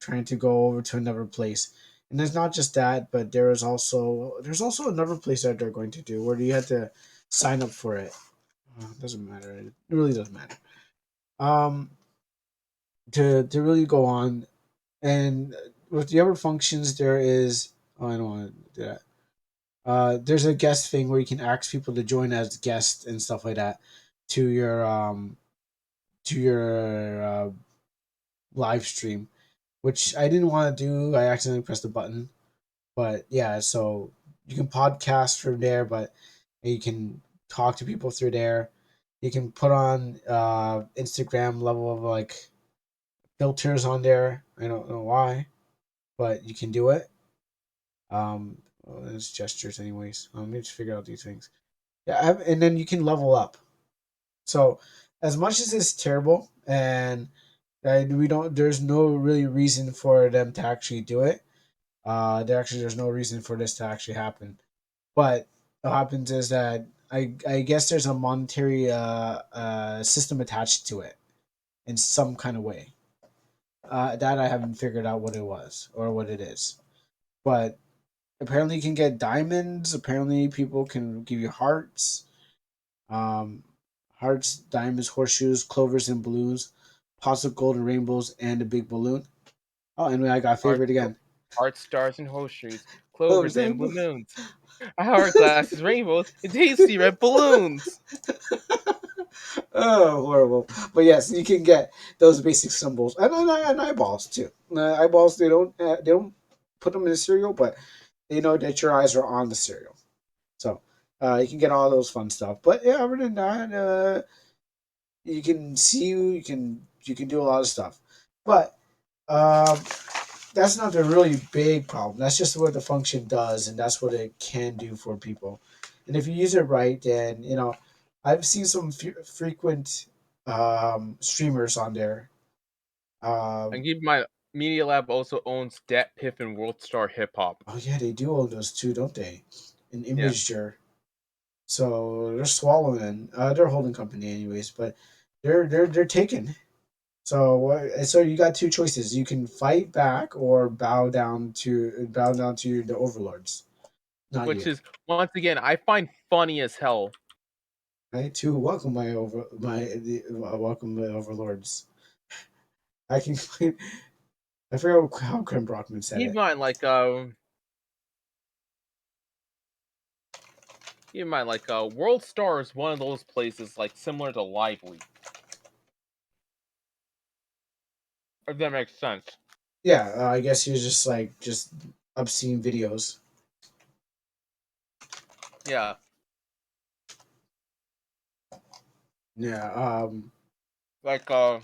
trying to go over to another place. And there's not just that, but there's also another place that they're going to do where you have to sign up for it. It doesn't matter. It really doesn't matter. Um, to really go on, and with the other functions, there is. Oh, I don't want to do that. There's a guest thing where you can ask people to join as guests and stuff like that to your live stream, which I didn't want to do. I accidentally pressed the button, but yeah, so you can podcast from there, but you can talk to people through there. You can put on Instagram level of like filters on there. I don't know why, but you can do it. Well, it's gestures, anyways. Let me just figure out these things. Yeah, and then you can level up. So, as much as it's terrible, and we don't, there's no really reason for them to actually do it. There's no reason for this to actually happen. But what happens is that I guess there's a monetary system attached to it in some kind of way. That I haven't figured out what it was or what it is. But apparently you can get diamonds. Apparently people can give you hearts, um, hearts, diamonds, horseshoes, clovers, and balloons, pots of golden rainbows, and a big balloon. Oh, and I got Heart, favorite again. heart stars and horseshoes, Clovers clovers and and balloons. Hourglasses, rainbows, and tasty red balloons. oh, horrible. But yes, you can get those basic symbols and eyeballs too. Eyeballs they don't put them in the cereal, but they know that your eyes are on the cereal. So you can get all those fun stuff. But yeah, other than that, you can see you can do a lot of stuff. But um, that's not the really big problem. That's just what the function does, and that's what it can do for people. And if you use it right, then I've seen some frequent streamers on there. And Um, keep in mind, Media Lab also owns Dat Piff and World Star Hip Hop. oh yeah, they do own those too, don't they? An Yeah, Imager. So they're swallowing. They're a holding company, anyways, but they're taken. So you got two choices. You can fight back or bow down to the overlords. Not which you. is once again I find funny as hell. Right? To welcome welcome my overlords. I can I forgot how Krim Brockman said Keep in it. mind, World Star is one of those places like similar to Lively, if that makes sense. Yeah, I guess he was just obscene videos. Yeah, Yeah. like uh,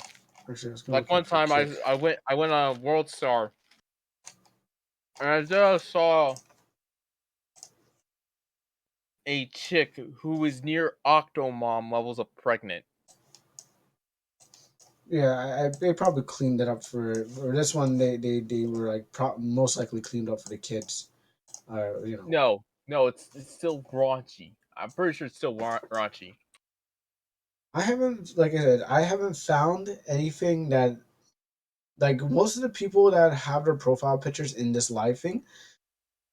Actually, I was gonna like look one up for time I kick. I went I went on World Star and I just saw a chick who was near Octomom levels of pregnant. Yeah, they probably cleaned it up for this one. They were like most likely cleaned up for the kids. You know, No, no, it's still raunchy. I'm pretty sure it's still raunchy. I haven't, like I said, I haven't found anything that like most of the people that have their profile pictures in this live thing.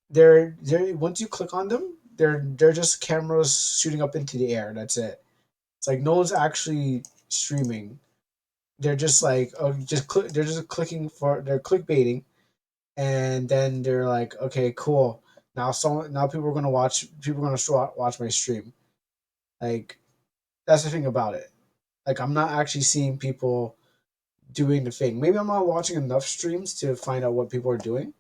They're once you click on them, they're just cameras shooting up into the air. That's it. It's like no one's actually streaming. They're just like oh, just click. They're just clicking for. They're clickbaiting, and then they're like, okay, cool. Now people are gonna watch. People are gonna watch my stream. Like that's the thing about it. Like I'm not actually seeing people doing the thing. Maybe I'm not watching enough streams to find out what people are doing.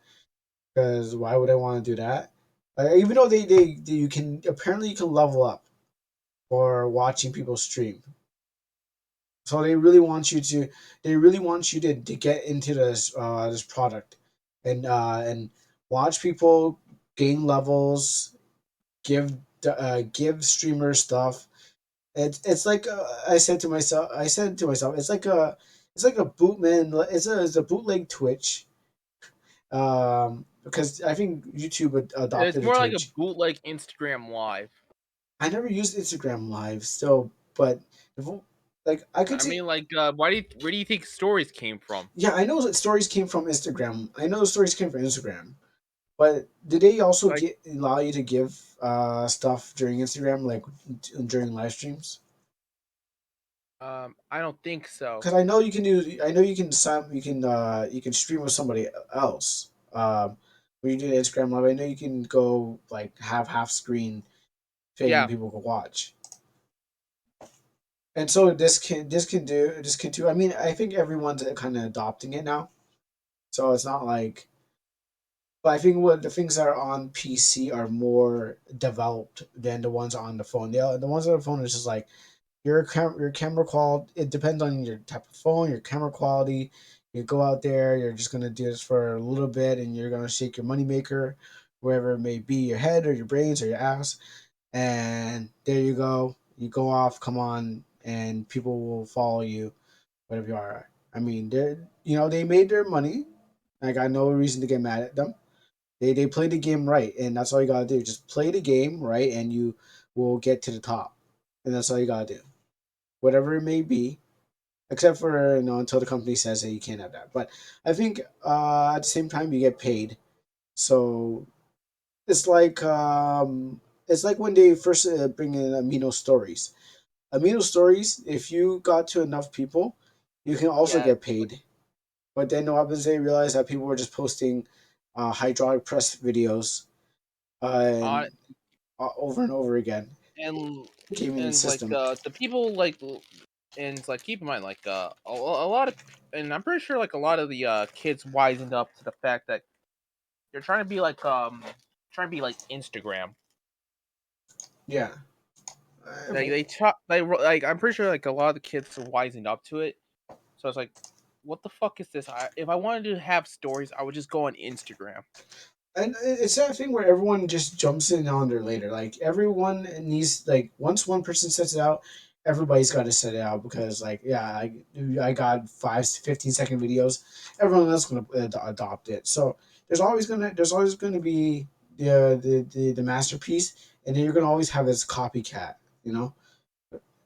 Because why would I want to do that? Even though they you can apparently you can level up for watching people stream. So they really want you to get into this product and watch people gain levels, give streamers stuff. It's like I said to myself, it's like a it's a bootleg Twitch. Because I think YouTube It's adopted a more like a Twitch. bootleg Instagram Live. I never used Instagram Live still, but if, like I could I say, mean, like, where do you think stories came from? yeah, I know that stories came from Instagram. I know the stories came from Instagram, but did they also Like, allow you to give stuff during Instagram, like during live streams? I don't think so. Because I know you can do. I know you can you can stream with somebody else. When you do the Instagram live, I know you can go like have half screen thing and Yeah, people can watch. And so this can do. I mean, I think everyone's kind of adopting it now. So it's not like, but I think what the things that are on PC are more developed than the ones on the phone. The ones on the phone is just like your camera quality. It depends on your type of phone, your camera quality. You go out there, you're just gonna do this for a little bit, and you're gonna shake your moneymaker, wherever it may be, your head or your brains or your ass, and there you go. You go off, come on, and people will follow you, whatever you are. I mean, they made their money. I got no reason to get mad at them. They played the game right, and that's all you gotta do. Just play the game right, and you will get to the top, and that's all you gotta do. Whatever it may be, except for until the company says that you can't have that. But I think at the same time you get paid, so it's like it's like when they first bring in Amino stories. Amino stories, if you got to enough people, you can also yeah. get paid. But then what happens? They realize that people were just posting hydraulic press videos On and over and over again, and gaming the and like system. the people like and it's like keep in mind like a lot of and I'm pretty sure like a lot of the kids wisened up to the fact that they're trying to be like Instagram. Yeah. Like like I'm pretty sure like a lot of the kids are wising up to it. So it's like, what the fuck is this? If I wanted to have stories, I would just go on Instagram. And it's that thing where everyone just jumps in on there later. Like everyone needs like once one person sets it out, everybody's got to set it out because like yeah, I got 15-second videos. Everyone else gonna adopt it. So there's always gonna be the masterpiece, and then you're gonna always have this copycat. You know.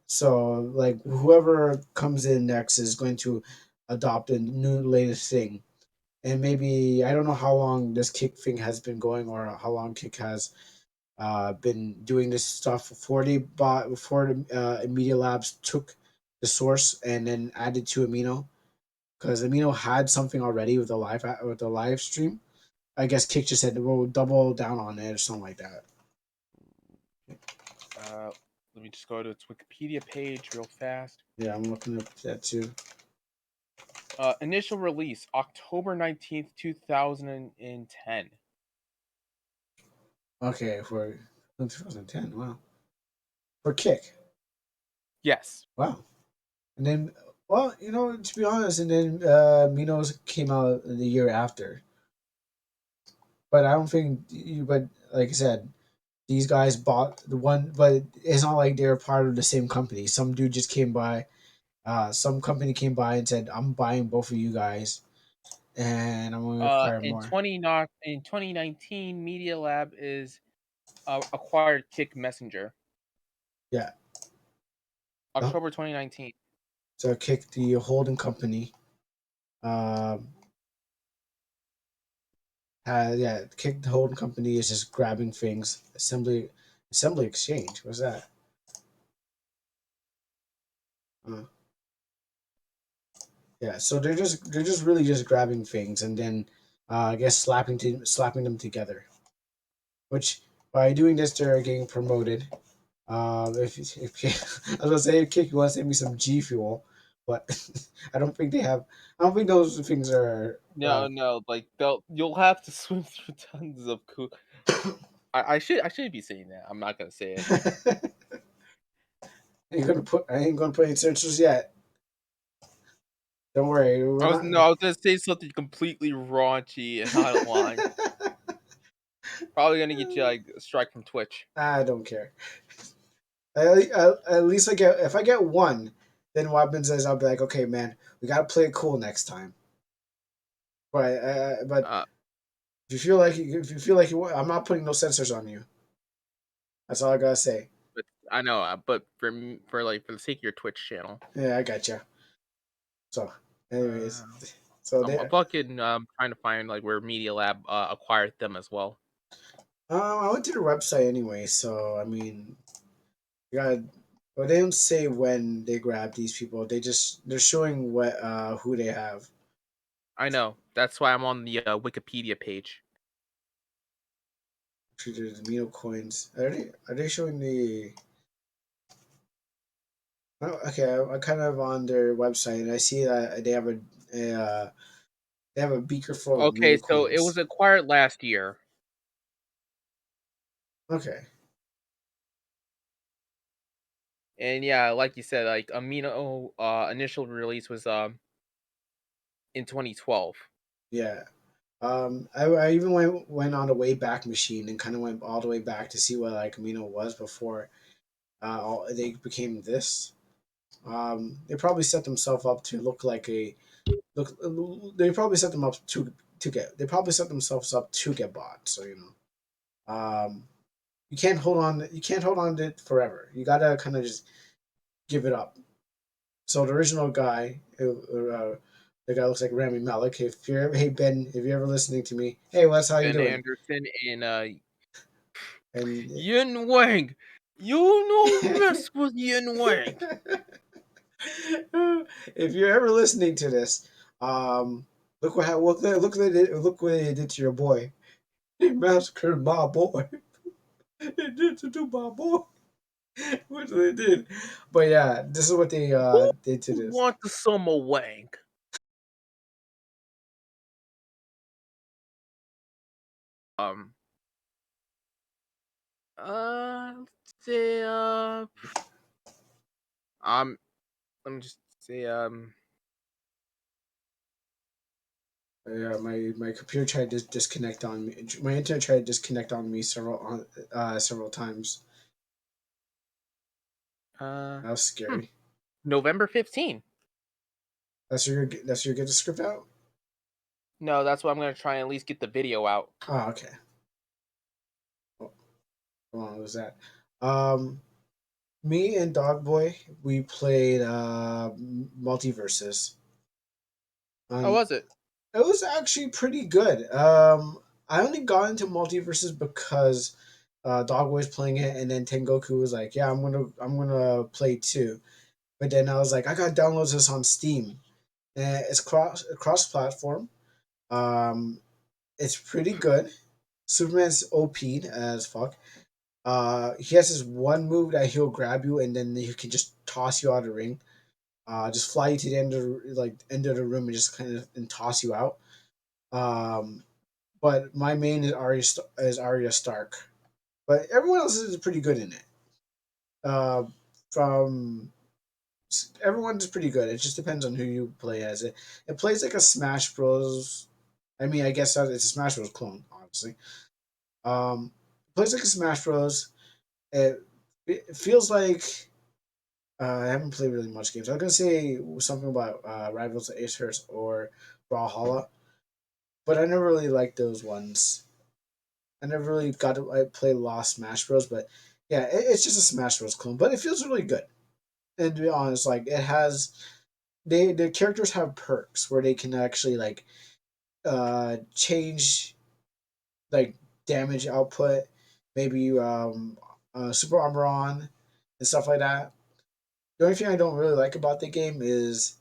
So like whoever comes in next is going to adopt a new latest thing, and maybe I don't know how long this kick thing has been going or how long kick has been doing this stuff before the media labs took the source and then added to Amino, because Amino had something already with the live stream. I guess kick just said we'll double down on it or something like that. Uh, Let me just go to its Wikipedia page real fast. Yeah, I'm looking up that too. Initial release October 19th, 2010. Okay, for 2010. Wow, for kick. Yes. Wow, and then well, to be honest, and then Minos came out the year after. But I don't think but like I said, these guys bought the one, but it's not like they're part of the same company. Some dude just came by, some company came by and said, I'm buying both of you guys and I'm going to acquire more. In 2019, Media Lab is acquired Kick Messenger. Yeah. Oh, October 2019. so Kick, the holding company, um, yeah, Kick, the holding company is just grabbing things. Assembly Exchange. What's that? Uh, yeah, so they're just really just grabbing things and then I guess slapping them together. Which by doing this they're getting promoted. If I was gonna say, Kick, you want to send me some G Fuel, but I don't think they have. I don't think those things are. No, no, like you'll have to swim through tons of cool. I shouldn't be saying that. I'm not gonna say it. I ain't gonna put any searches yet. Don't worry, we're not. I was gonna say something completely raunchy and out of line. Probably gonna get you like a strike from Twitch. I don't care. At least I get if I get one, then what happens is I'll be like, okay, man, we gotta play it cool next time. But Uh, if you feel like I'm not putting no sensors on you. That's all I gotta say. I know, but for like for the sake of your Twitch channel, Yeah, I gotcha. So, anyways, uh, so I'm there. fucking trying to find like where Media Lab acquired them as well. I went to the website anyway, so I mean, you got. Well, they don't say when they grab these people. They're showing what who they have. I know. That's why I'm on the Wikipedia page. Actually, the Amino coins. Are they showing the? Oh, okay, I'm kind of on their website and I see that they have a beaker full of Okay, Amino so it was coins. acquired last year, Okay, and yeah, like you said, like Amino initial release was in 2012. yeah. I even went on the Wayback Machine and kind of went all the way back to see what like Amino was before they became this. They probably set themselves up to look like a look. They probably set them up to get. They probably set themselves up to get bought. So you can't hold on. You can't hold on to it forever. You gotta kind of just give it up. So the original guy, the guy looks like Rami Malek. If you're ever, hey Ben, if you're ever listening to me, hey Wes, how you Ben doing? Anderson and And Yin Wang. You no mess with Yin Wang. if you're ever listening to this, look what look what they did to your boy. They massacred my boy. They did to my boy. What they did, but yeah, this is what they Who did to this. want the summer Wang? Um, let's say um, let me just say Yeah, my computer tried to disconnect on me. My internet tried to disconnect on me several times. uh, That was hmm, scary. November 15th. That's your get the script out. No, that's what I'm gonna try and at least get the video out. Oh, okay. Oh, how long was that? Um, Me and Dogboy, we played multiverses. How On was it? It was actually pretty good. I only got into multiverses because Dogboy's playing it, and then Tengoku was like, "Yeah, I'm gonna play too." But then I was like, "I gotta download this on Steam." And it's cross platform. Um, it's pretty good. Superman's OP'd as fuck. He has this one move that he'll grab you and then he can just toss you out of the ring. Just fly you to the end of the room and just kind of and toss you out. Um, but my main is Arya Stark. But everyone else is pretty good in it. Uh, from Everyone's pretty good. It just depends on who you play as. It plays like a Smash Bros. I mean, I guess it's a Smash Bros. Clone, obviously. Plays like a Smash Bros. It feels like I haven't played really much games. I was gonna say something about Rivals of Aces or Brawlhalla, but I never really liked those ones. I never really got to play Lost Smash Bros. But yeah, it's just a Smash Bros. Clone, but it feels really good. And to be honest, like it has, the characters have perks where they can actually like change like damage output, maybe super armor on and stuff like that. The only thing I don't really like about the game is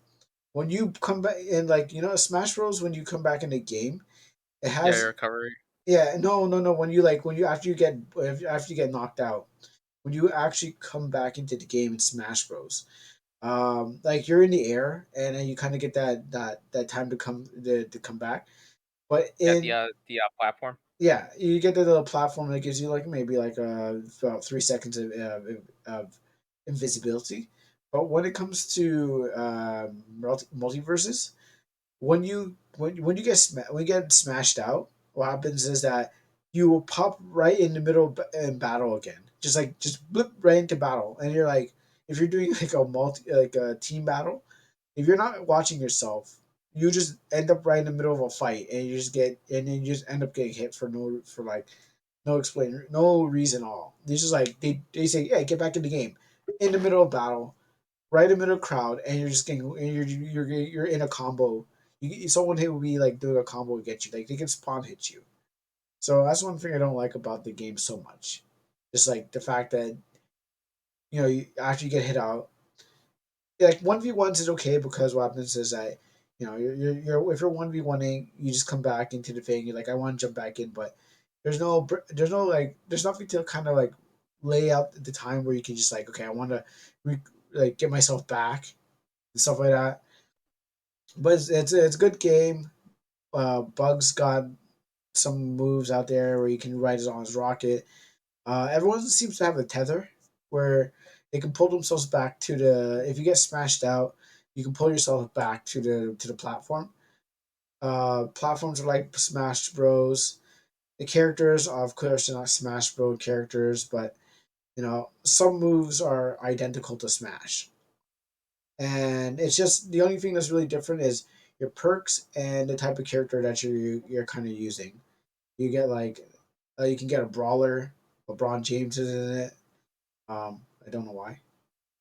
when you come back in, like Smash Bros. When you come back in the game, it Yeah, your has recovery. yeah, no. When you after you get knocked out, when you actually come back into the game in Smash Bros. Like you're in the air and then you kind of get that time to come back. But Yeah, in platform. Yeah, you get the little platform that gives you like maybe like about 3 seconds of invisibility. But when it comes to multiverses, when you get smashed out, what happens is that you will pop right in the middle in battle again, just blip right into battle, and you're like, if you're doing like a team battle, if you're not watching yourself, you just end up right in the middle of a fight, and you just end up getting hit for no for like no reason at all. They just like they say, yeah, get back in the game, in the middle of battle, right in the middle of crowd, and you're just getting you're in a combo. Someone here will be like doing a combo to get you. Like they can spawn hit you. So that's one thing I don't like about the game so much. Just like the fact that you after you get hit out, like 1v1s is okay because what happens is that if you're 1v1ing, you just come back into the thing. You're like, I want to jump back in, but there's no like there's nothing to kind of like lay out the time where you can just like, okay, I want to like get myself back and stuff like that. But it's a good game. Bugs got some moves out there where you can ride it on his rocket. Everyone seems to have a tether where they can pull themselves back to the. If you get smashed out, you can pull yourself back to the platform. Platforms are like Smash Bros. The characters, of course, are not Smash Bros. Characters, but some moves are identical to Smash, and it's just the only thing that's really different is your perks and the type of character that you're kind of using. You get like, you can get a brawler. LeBron James is in it. I don't know why,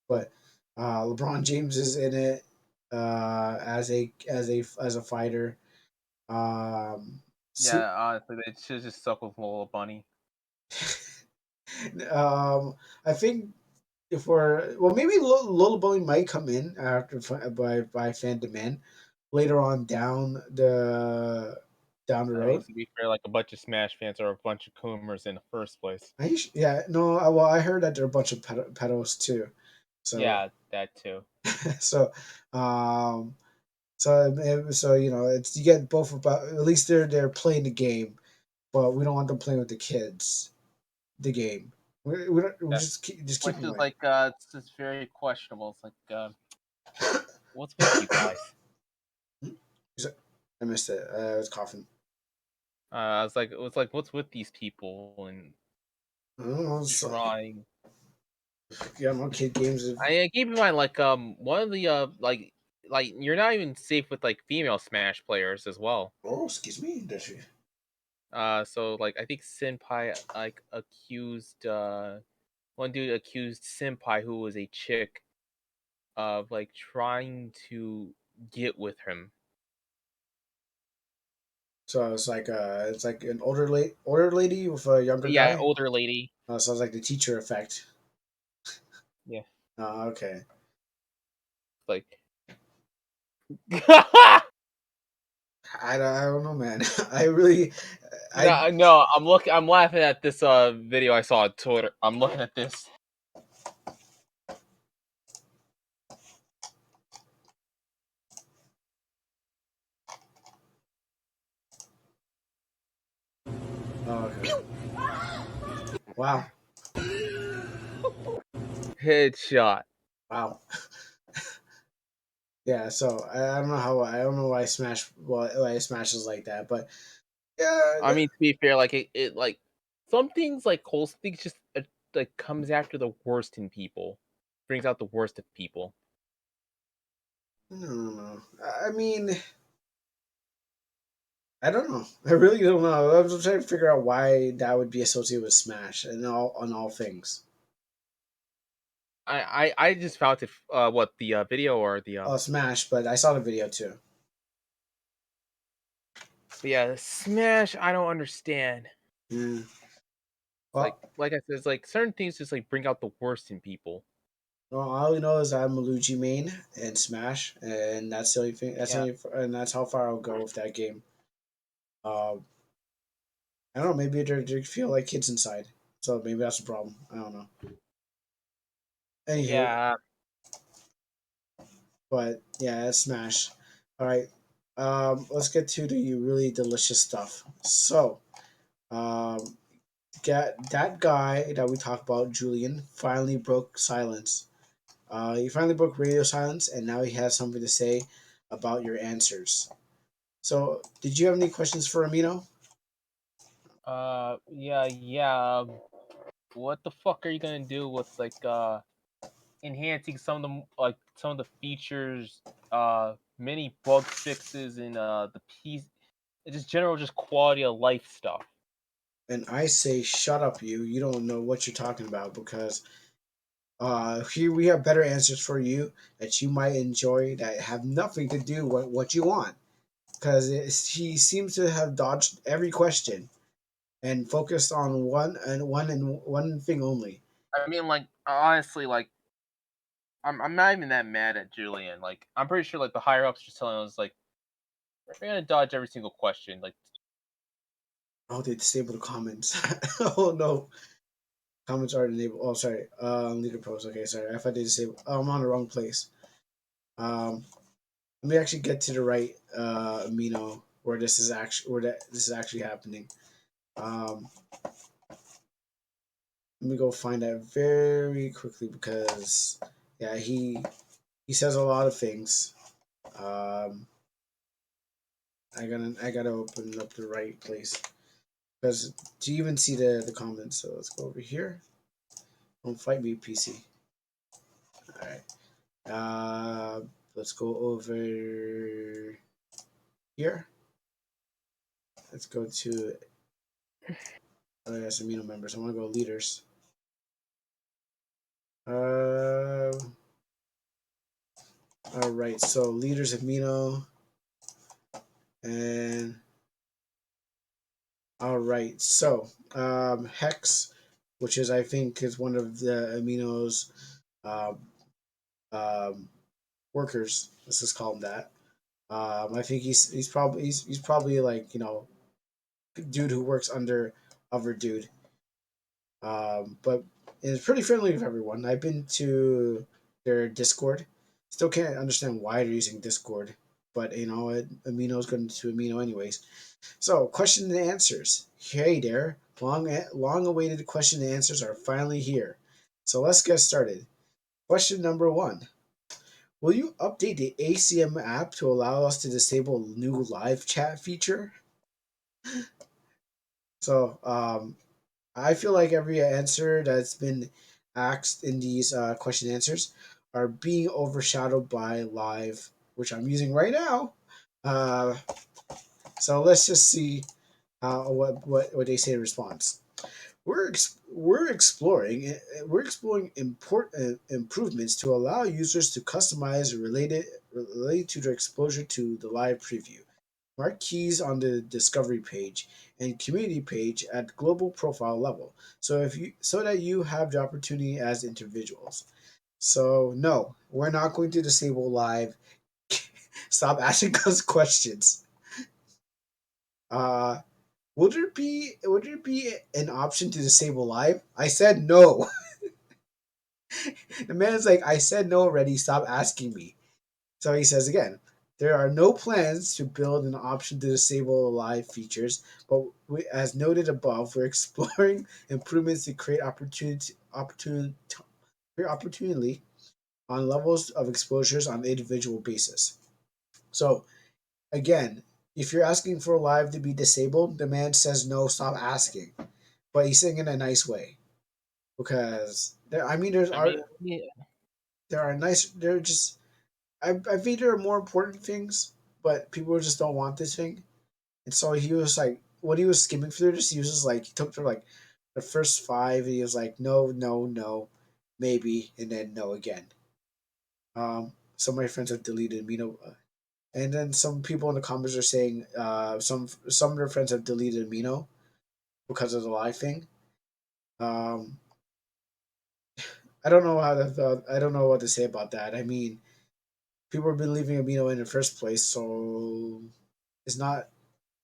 but LeBron James is in it as a fighter. Um, su- Yeah, honestly, they should just stuck with Lola Bunny. I think if we're well, maybe Lola Bunny might come in after by fan demand later on down the I mean, road. to be fair, like a bunch of Smash fans are a bunch of Coomers in the first place. Yeah, no, well, I heard that there are a bunch of pedos too. So Yeah, that too. so um so it's you get both about at least they're playing the game, but we don't want them playing with the kids. The game. We don't we Yeah. just keep Which them is away. like, it's just very questionable. It's like, what's with you guys? I missed it. I was coughing. I was like, it was like, what's with these people and I don't know. trying? Yeah, no kid games. Keep in mind, like, one of the like you're not even safe with like female Smash players as well. Oh, excuse me. So like I think Senpai like accused one dude accused Senpai, who was a chick, of like trying to get with him. So it's like an older lady with a younger Yeah, guy. older lady. Sounds like the teacher effect. Yeah, Okay. like I don't know, man. I really, I no, no. I'm laughing at this video I saw on Twitter. I'm looking at this. okay. Wow, Headshot. wow. Yeah. So I don't know why Smash is like that, but yeah, I mean, to be fair, like it like some things like Cole's things just like comes after the worst in people, brings out the worst of people. no. I mean, I don't know. I really don't know. I was trying to figure out why that would be associated with Smash and all things. I just found it. What the video or the Oh, Smash, but I saw the video too. But yeah, Smash. I don't understand. Yeah. It's Well, like I said, it's like certain things just like bring out the worst in people. all I know is I'm a Luigi main and Smash, and that's the only thing. Yeah, And that's how far I'll go with that game. Uh, I don't know. Maybe they feel like kids inside, so maybe that's the problem. I don't know. Anywho, yeah. but yeah, it's Smash. All right. Let's get to the really delicious stuff. So, um, that guy that we talked about, Julian, finally broke silence. He finally broke radio silence, and now he has something to say about your answers. So, did you have any questions for Amino? Yeah, yeah. What the fuck are you gonna do with like enhancing some of the some of the features, many bug fixes, and the piece, just general just quality of life stuff. And I say, shut up, you. You don't know what you're talking about because here we have better answers for you that you might enjoy that have nothing to do with what you want. Because he seems to have dodged every question and focused on one thing only. I mean, like honestly, like I'm not even that mad at Julian. Like I'm pretty sure like the higher ups just telling us like we're gonna dodge every single question. Like Oh, they disabled the comments. Oh no, comments are enabled. Oh, sorry. Leader post. Okay, sorry. If I did disable, oh, I'm on the wrong place. Um, Let me actually get to the right Amino where this is actually happening. Um, Let me go find that very quickly because yeah, he says a lot of things. Um, I gotta open up the right place because do you even see the comments? So let's go over here. Don't fight me, PC. All right. Let's go over here. Let's go to yes, Amino members. I want to go leaders. Uh, all right. So leaders Amino and all right. So Hex, which is I think is one of the Amino's uh, um, workers. Let's just call him that. I think he's probably like dude who works under other dude. But it's pretty friendly with everyone. I've been to their Discord. Still can't understand why they're using Discord, but Amino's going to Amino anyways. So, question and answers. Hey there, long awaited question and answers are finally here. So let's get started. Question number one: will you update the ACM app to allow us to disable new live chat feature? So, I feel like every answer that's been asked in these question answers are being overshadowed by live, which I'm using right now. Uh, so let's just see what they say in response. We're exploring important improvements to allow users to customize related to their exposure to the live preview. Mark keys on the discovery page and community page at global profile level, so that you have the opportunity as individuals. So no, we're not going to disable live. Stop asking us questions. Uh, would there be an option to disable live? I said no. The man's like, I said no already. Stop asking me. So he says again, there are no plans to build an option to disable live features, but as noted above, we're exploring improvements to create opportunity on levels of exposures on an individual basis. So again, if you're asking for live to be disabled, the man says no. Stop asking, but he's saying it in a nice way because I mean, I mean, yeah, there are nice. There are just I think there are more important things, but people just don't want this thing. And so he was like, when he was skimming through this, he was just like, he took through like the first five, and he was like, no, no, no, maybe, and then no again. Some of my friends have deleted Amino, and then some people in the comments are saying some of their friends have deleted Amino because of the live thing. Um, I don't know I don't know what to say about that. I mean, people have been leaving Amino in the first place, so it's not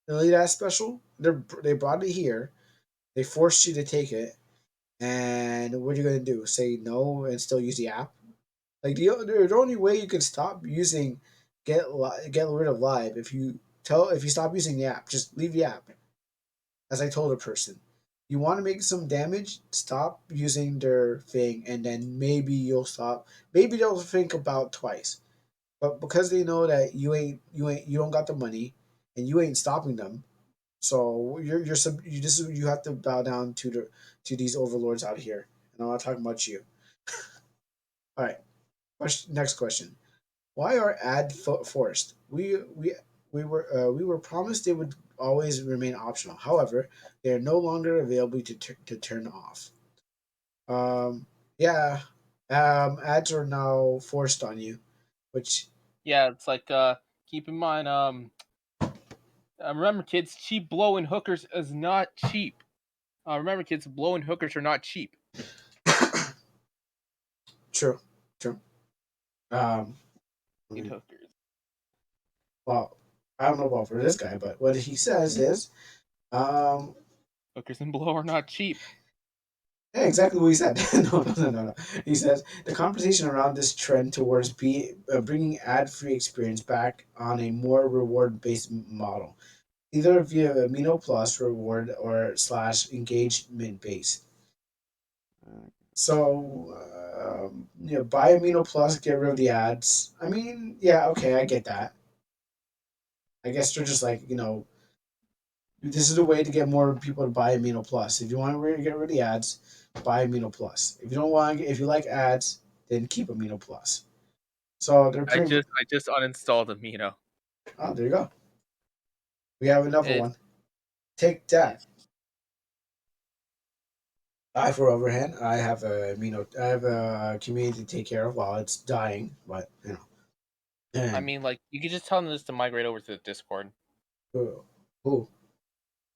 really that special. They brought it here. They forced you to take it, and what are you gonna do? Say no and still use the app? Like the only way you can stop using get rid of live if you stop using the app, just leave the app. As I told a person, you want to make some damage, stop using their thing, and then maybe you'll stop. Maybe they'll think about twice. But because they know that you don't got the money, and you ain't stopping them, so you have to bow down to these overlords out here. And I'm not talking about you. All right. Next question. Why are forced? We we were promised they would always remain optional. However, they are no longer available to turn off. Um, yeah, ads are now forced on you, which Yeah, it's like keep in mind remember kids, cheap blowing hookers is not cheap. Remember kids, blowing hookers are not cheap. true, true. Um, Get hookers. well, I don't know about for this guy, but what he says is, um, Hookers and blow are not cheap. yeah, exactly what he said. No. He says the conversation around this trend towards bringing ad-free experience back on a more reward-based model, either via Amino Plus reward or slash engagement based. So, buy Amino Plus, get rid of the ads. I mean, yeah, okay, I get that. I guess they're just like, this is a way to get more people to buy Amino Plus. If you want to get rid of the ads, buy Amino Plus. If you don't want, if you like ads, then keep Amino Plus. So they're I pretty. just I just uninstalled Amino. Oh, there you go. We have another It's one. Take that. it's I, for overhand, I have a I have a community to take care of while it's dying, but I and mean like you could just tell them this to migrate over to the Discord. who, who?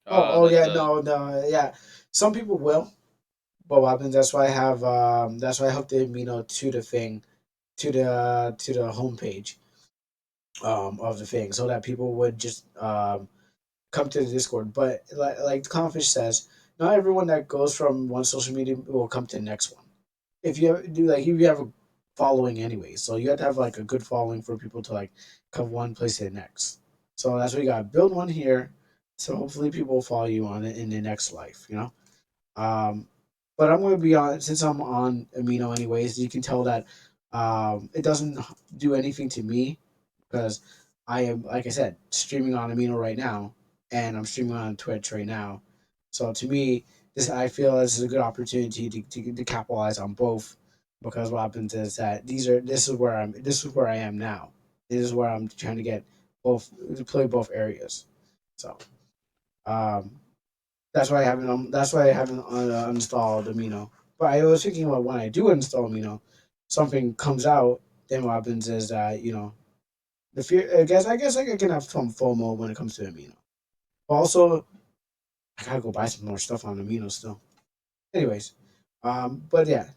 Oh, Like yeah, the no, yeah. Some people will, but what happens? That's why I have. That's why I hooked the amino to the thing, to the homepage, of the thing, so that people would just come to the Discord. But like the Confish says, not everyone that goes from one social media will come to the next one. If you do like if you have a following anyway, so you have to have like a good following for people to like come one place to the next. So that's what you got. Build one here, so hopefully people will follow you on it in the next life. Um, but I'm going to be on since I'm on Amino anyways. You can tell that it doesn't do anything to me because I am, like I said, streaming on Amino right now, and I'm streaming on Twitch right now. So to me, this I feel this is a good opportunity to capitalize on both, because what happens is that this is where I am now. This is where I'm trying to get both to play both areas. So um, that's why I haven't uninstalled Amino. But I was thinking about when I do install Amino, something comes out. Then what happens is that the fear. I guess I can have some FOMO when it comes to Amino. But also, I gotta go buy some more stuff on Amino still. Anyways, but yeah,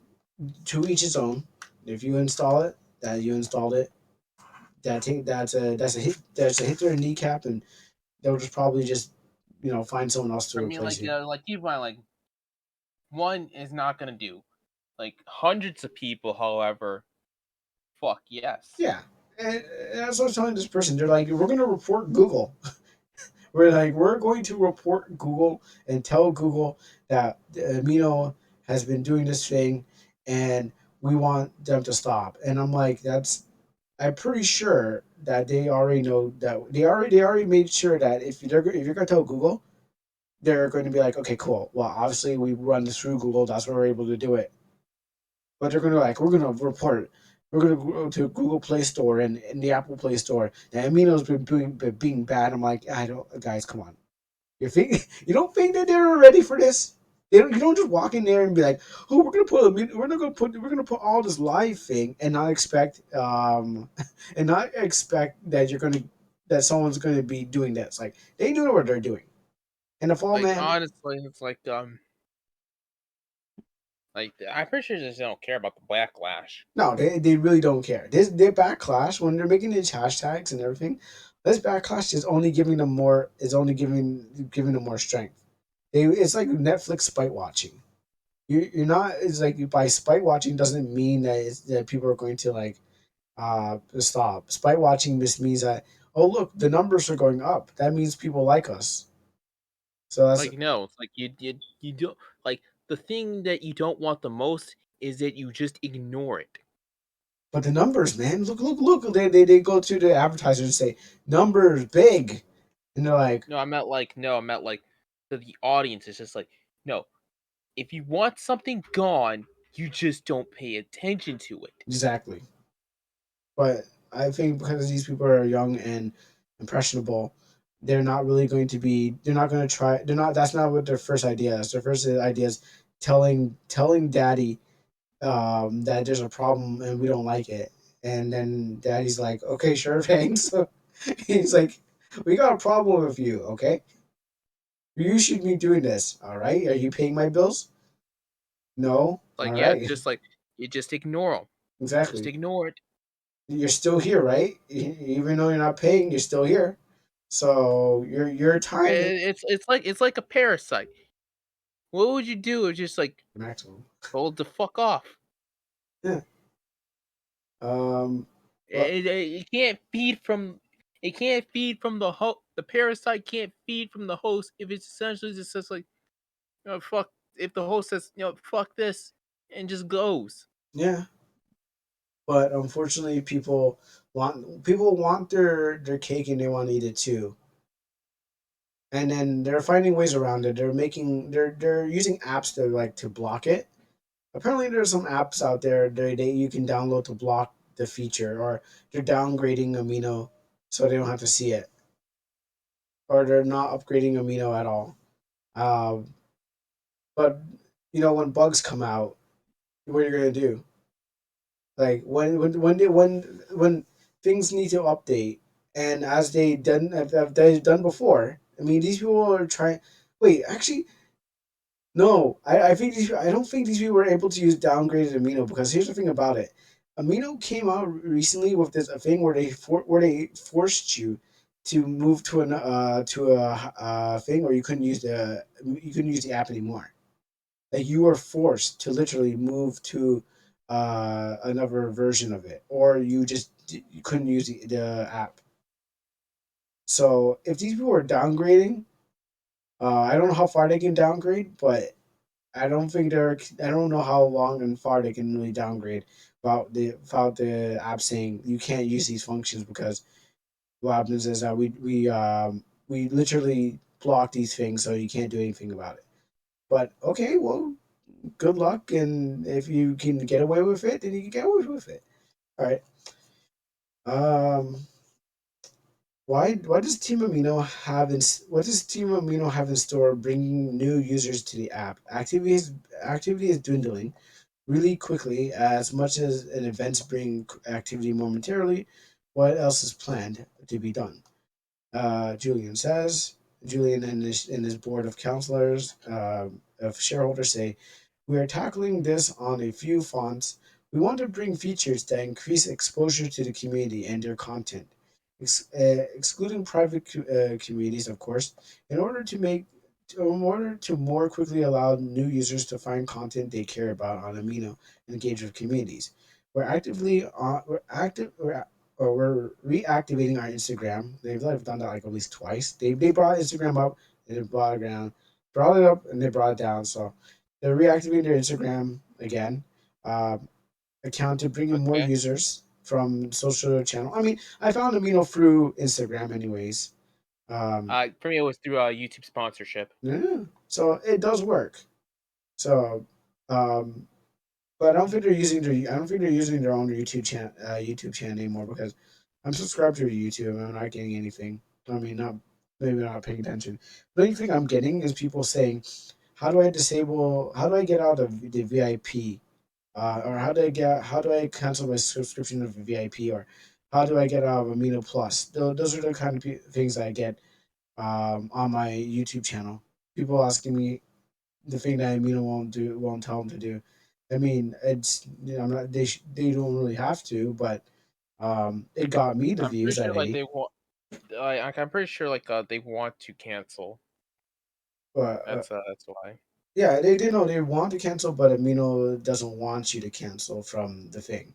to each his own. If you install it, that you installed it. That's a hit to their kneecap, and they'll just probably just find someone else to I mean replace you. like keep in mind like one is not gonna do. Like hundreds of people, however, fuck yes. Yeah, and that's what I was telling this person. They're like, we're gonna report Google. We're going to report Google and tell Google that Amino has been doing this thing, and we want them to stop. And I'm like, that's. I'm pretty sure that they already know that they already made sure that if you're gonna tell Google, they're going to be like, okay, cool. Well, obviously we run this through Google. That's why we're able to do it. But they're gonna we're gonna report. We're gonna go to Google Play Store and the Apple Play Store. And Amino's been being bad. I'm like, I don't, guys, come on. You don't think that they're ready for this? You don't just walk in there and be like, oh, we're gonna put all this live thing and not expect and not expect that that someone's gonna be doing this. Like they know what they're doing. And the fall Like man, honestly, it's like I'm pretty sure they just don't care about the backlash. no, they really don't care. This their backlash when they're making these hashtags and everything. This backlash is only giving them more. Is only giving them more strength. It's like Netflix spite watching. You're not. It's like by spite watching doesn't mean that that people are going to like stop. Spite watching just means that, oh look, the numbers are going up. That means people like us. So that's Like no, it's like you don't like the thing that you don't want the most is that you just ignore it. but the numbers, man. Look. They go to the advertisers and say numbers big, and they're like, No, I meant like to the audience. It's just like no, if you want something gone, you just don't pay attention to it. exactly. But I think because these people are young and impressionable, they're not really going to be. They're not going to try. They're not. That's not what their first idea is. Their first idea is telling daddy that there's a problem and we don't like it. And then daddy's like, okay, sure, thanks. He's like, we got a problem with you, okay? You should be doing this, all right? Are you paying my bills? No, all Like, yeah, right, like you just ignore them. Just exactly. ignore it. You're still here, right? Even though you're not paying, you're still here. So your time is It's like a parasite. What would you do if just like maximum. told to fuck off? Yeah. Um. Well, It can't feed from. It can't feed from the host. The parasite can't feed from the host if it's essentially just says like, fuck. If the host says, fuck this, and just goes. yeah. But unfortunately, people want their cake and they want to eat it too. And then they're finding ways around it. They're using apps to block it. Apparently, there's some apps out there that you can download to block the feature, or they're downgrading Amino so they don't have to see it, or they're not upgrading Amino at all. Um, but when bugs come out, what are you gonna do? Like when things need to update, and as have they done before. I mean, these people are trying. Wait, actually, no, I don't think these people were able to use downgraded Amino, because here's the thing about it. Amino came out recently with this a thing where they forced you to move to a thing, or you couldn't use the app anymore. Like, you were forced to literally move to another version of it, or you couldn't use the app. So if these people are downgrading, I don't know how far they can downgrade, but I don't think they're. I don't know how long and far they can really downgrade without the app saying you can't use these functions, because what happens is that we literally block these things, so you can't do anything about it. But okay, well, good luck, and if you can get away with it, then you can get away with it. All right. Um, why does Team Amino have in what does Team Amino have in store bringing new users to the app? Activity is dwindling really quickly. As much as an events bring activity momentarily, what else is planned to be done? Julian says. Julian and his board of counselors, of shareholders, say, we are tackling this on a few fronts. We want to bring features that increase exposure to the community and their content, excluding private communities, of course, in order to more quickly allow new users to find content they care about on Amino and engage with communities. We're reactivating our Instagram. They've done that like at least twice. They brought Instagram up and they brought it down, brought it up and they brought it down. So they're reactivating their Instagram again, uh, account to bring in more Okay. users from social channel. I mean, I found Amino through Instagram, anyways. For me, it was through YouTube sponsorship. Yeah, so it does work. So, um, but I don't think they're using their own YouTube channel anymore, because I'm subscribed to YouTube and I'm not getting anything. I mean, not maybe not paying attention. The only thing I'm getting is people saying, how do I get out of the VIP? Or how do I cancel my subscription of the VIP? Or how do I get out of Amino Plus? Those are the kind of things I get on my YouTube channel. People asking me the thing that Amino won't tell them to do. I mean, I'm not, they don't really have to, but it got me the I'm pretty views sure at like eight. they want. I'm pretty sure like they want to cancel. But That's why. yeah, they know they want to cancel, but Amino doesn't want you to cancel from the thing.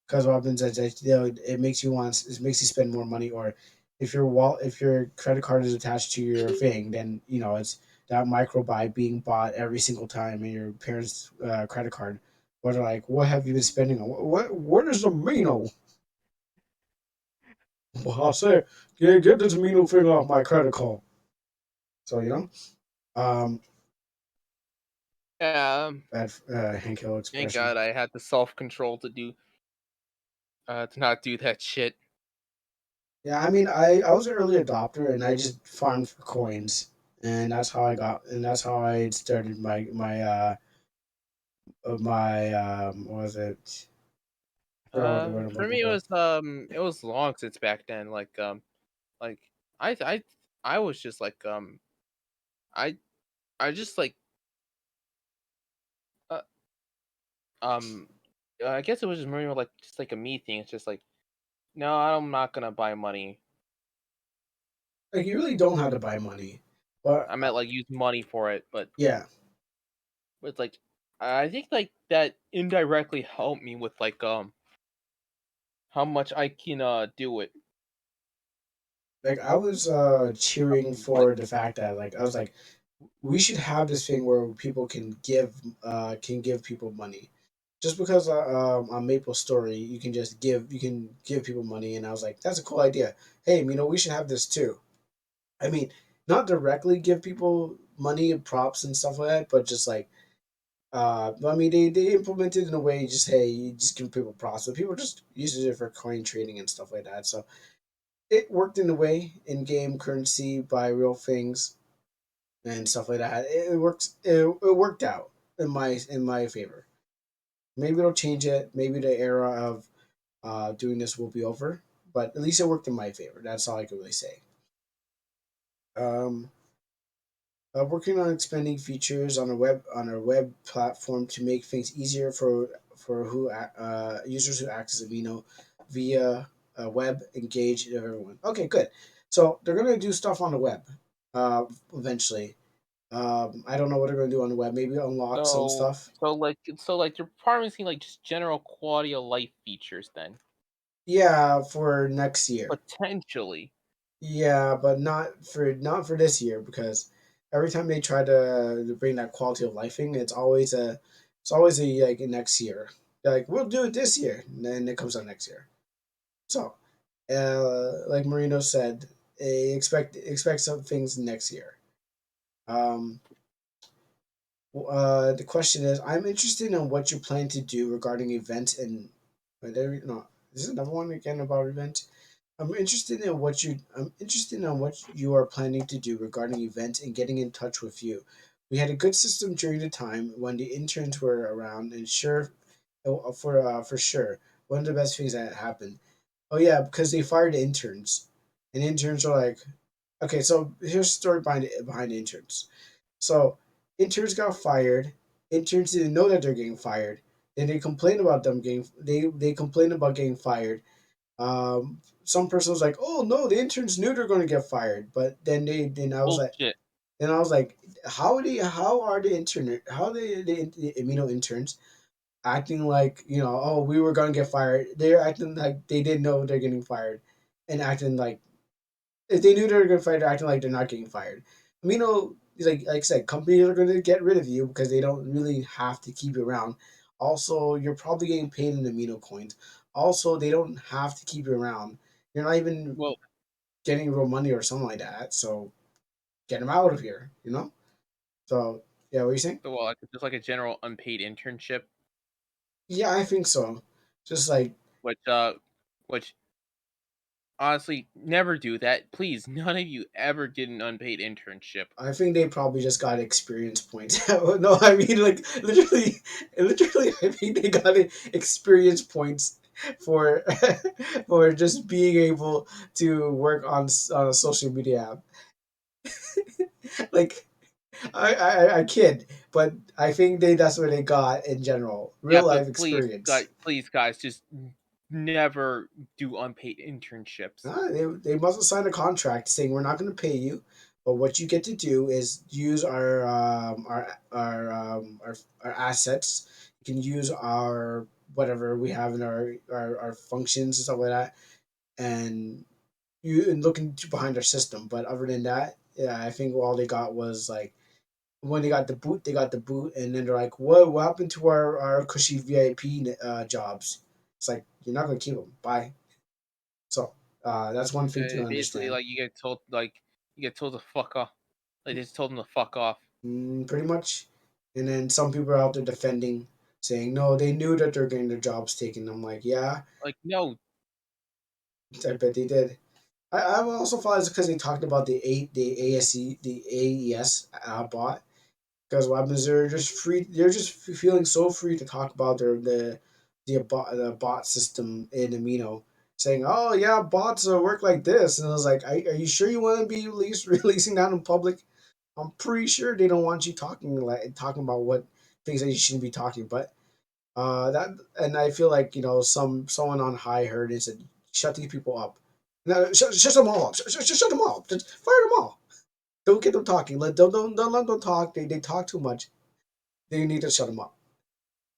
Because what happens is that, it makes you spend more money, or if your credit card is attached to your thing, then it's that microbuy being bought every single time in your parents' credit card. Where they're like, what have you been spending on? What is Amino? Well, I'll say, get this Amino thing off my credit card. So um, Um, bad Hank Hill Thank expression. God I had the self control to not do that shit. Yeah, I mean, I was an early adopter, and I just farmed for coins, and that's how I started my what was it? I forgot what the word I'm For looking me for. it was long since back then. Like I I I was just I I just uh, um I guess it was just more like just like a me thing. It's just like no, I'm not gonna buy money. Like you really don't have to buy money, but I meant like use money for it, yeah, but it's like I think like that indirectly helped me with how much I can do it. like I was cheering Like for the fact that like I was like we should have this thing where people can give people money. Just because on Maple Story you can give people money, and I was like that's a cool idea. Hey, we should have this too. I mean, not directly give people money and props and stuff like that, but just like I mean they implemented in a way just hey you just give people props, but people just uses it for coin trading and stuff like that. So it worked in a way in game currency buy real things and stuff like that. It works. It worked out in my favor. Maybe it'll change it. Maybe the era of doing this will be over. But at least it worked in my favor. That's all I can really say. Um, Working on expanding features on our web platform to make things easier for users who access Amino via web engage everyone. Okay, good. So they're gonna do stuff on the web eventually. I don't know what they're gonna do on the web. Maybe unlock some stuff. so like you're promising like just general quality of life features then Yeah, for next year. potentially. Yeah, but not for this year because every time they try to bring that quality of life thing, it's always a like next year. They're like we'll do it this year, and then it comes out next year. So, like Marino said, expect some things next year. Um, the question is, I'm interested in what you plan to do regarding events and. Wait, no, this is another one again about events. I'm interested in what you are planning to do regarding events and getting in touch with you. We had a good system during the time when the interns were around, and for sure, one of the best things that happened. Oh yeah, because they fired interns, and interns are like, okay, so here's the story behind interns. So interns got fired. Interns didn't know that they're getting fired. Then they complained about getting fired. Some person was like, "Oh no, the interns knew they're going to get fired," but Bullshit. then I was like, how are the Amino interns acting like oh we were going to get fired? They're acting like they didn't know they're getting fired, and acting like if they knew they were going to fire, they're acting like they're not getting fired. Amino, like I said, companies are going to get rid of you because they don't really have to keep you around. Also, you're probably getting paid in Amino coins. Also, they don't have to keep you around. You're not even Well, getting real money or something like that. So get them out of here. So yeah, what are you saying? like just like a general unpaid internship, Yeah, I think so. Just like which which honestly never do that. Please, none of you ever did an unpaid internship. I think they probably just got experience points. No, I mean like literally. I think they got experience points for for just being able to work on a social media app. Like I kid, but I think that's what they got in general. Yeah, Real life but experience. please, guys, just never do unpaid internships. They must have signed a contract saying we're not going to pay you, but what you get to do is use our assets. You can use our whatever we have in our functions and stuff like that, and you and look into behind our system. But other than that, yeah, I think all they got was like when they got the boot, they got the boot, and then they're like, what happened to our cushy VIP jobs? It's like you're not going to keep them. Bye. So that's one thing to Basically, understand. you get told to fuck off. They just told them to fuck off. Pretty much. And then some people are out there defending, saying no, they knew that they're getting their jobs taken. I'm like, yeah, Like, no, I bet they did. I also thought it's because they talked about the ASE the AES bot. Because what happens? They're just free. They're just feeling so free to talk about the bot system in Amino, saying, "Oh yeah, bots work like this." And I was like, "Are you sure you want to be releasing that in public? I'm pretty sure they don't want you talking about what things that you shouldn't be talking." But that and I feel like someone on high heard it and said, "Shut these people up. No, shut them all up. Shut them all up. Just fire them all. Don't get them talking. Don't let them talk. They talk too much. They need to shut them up."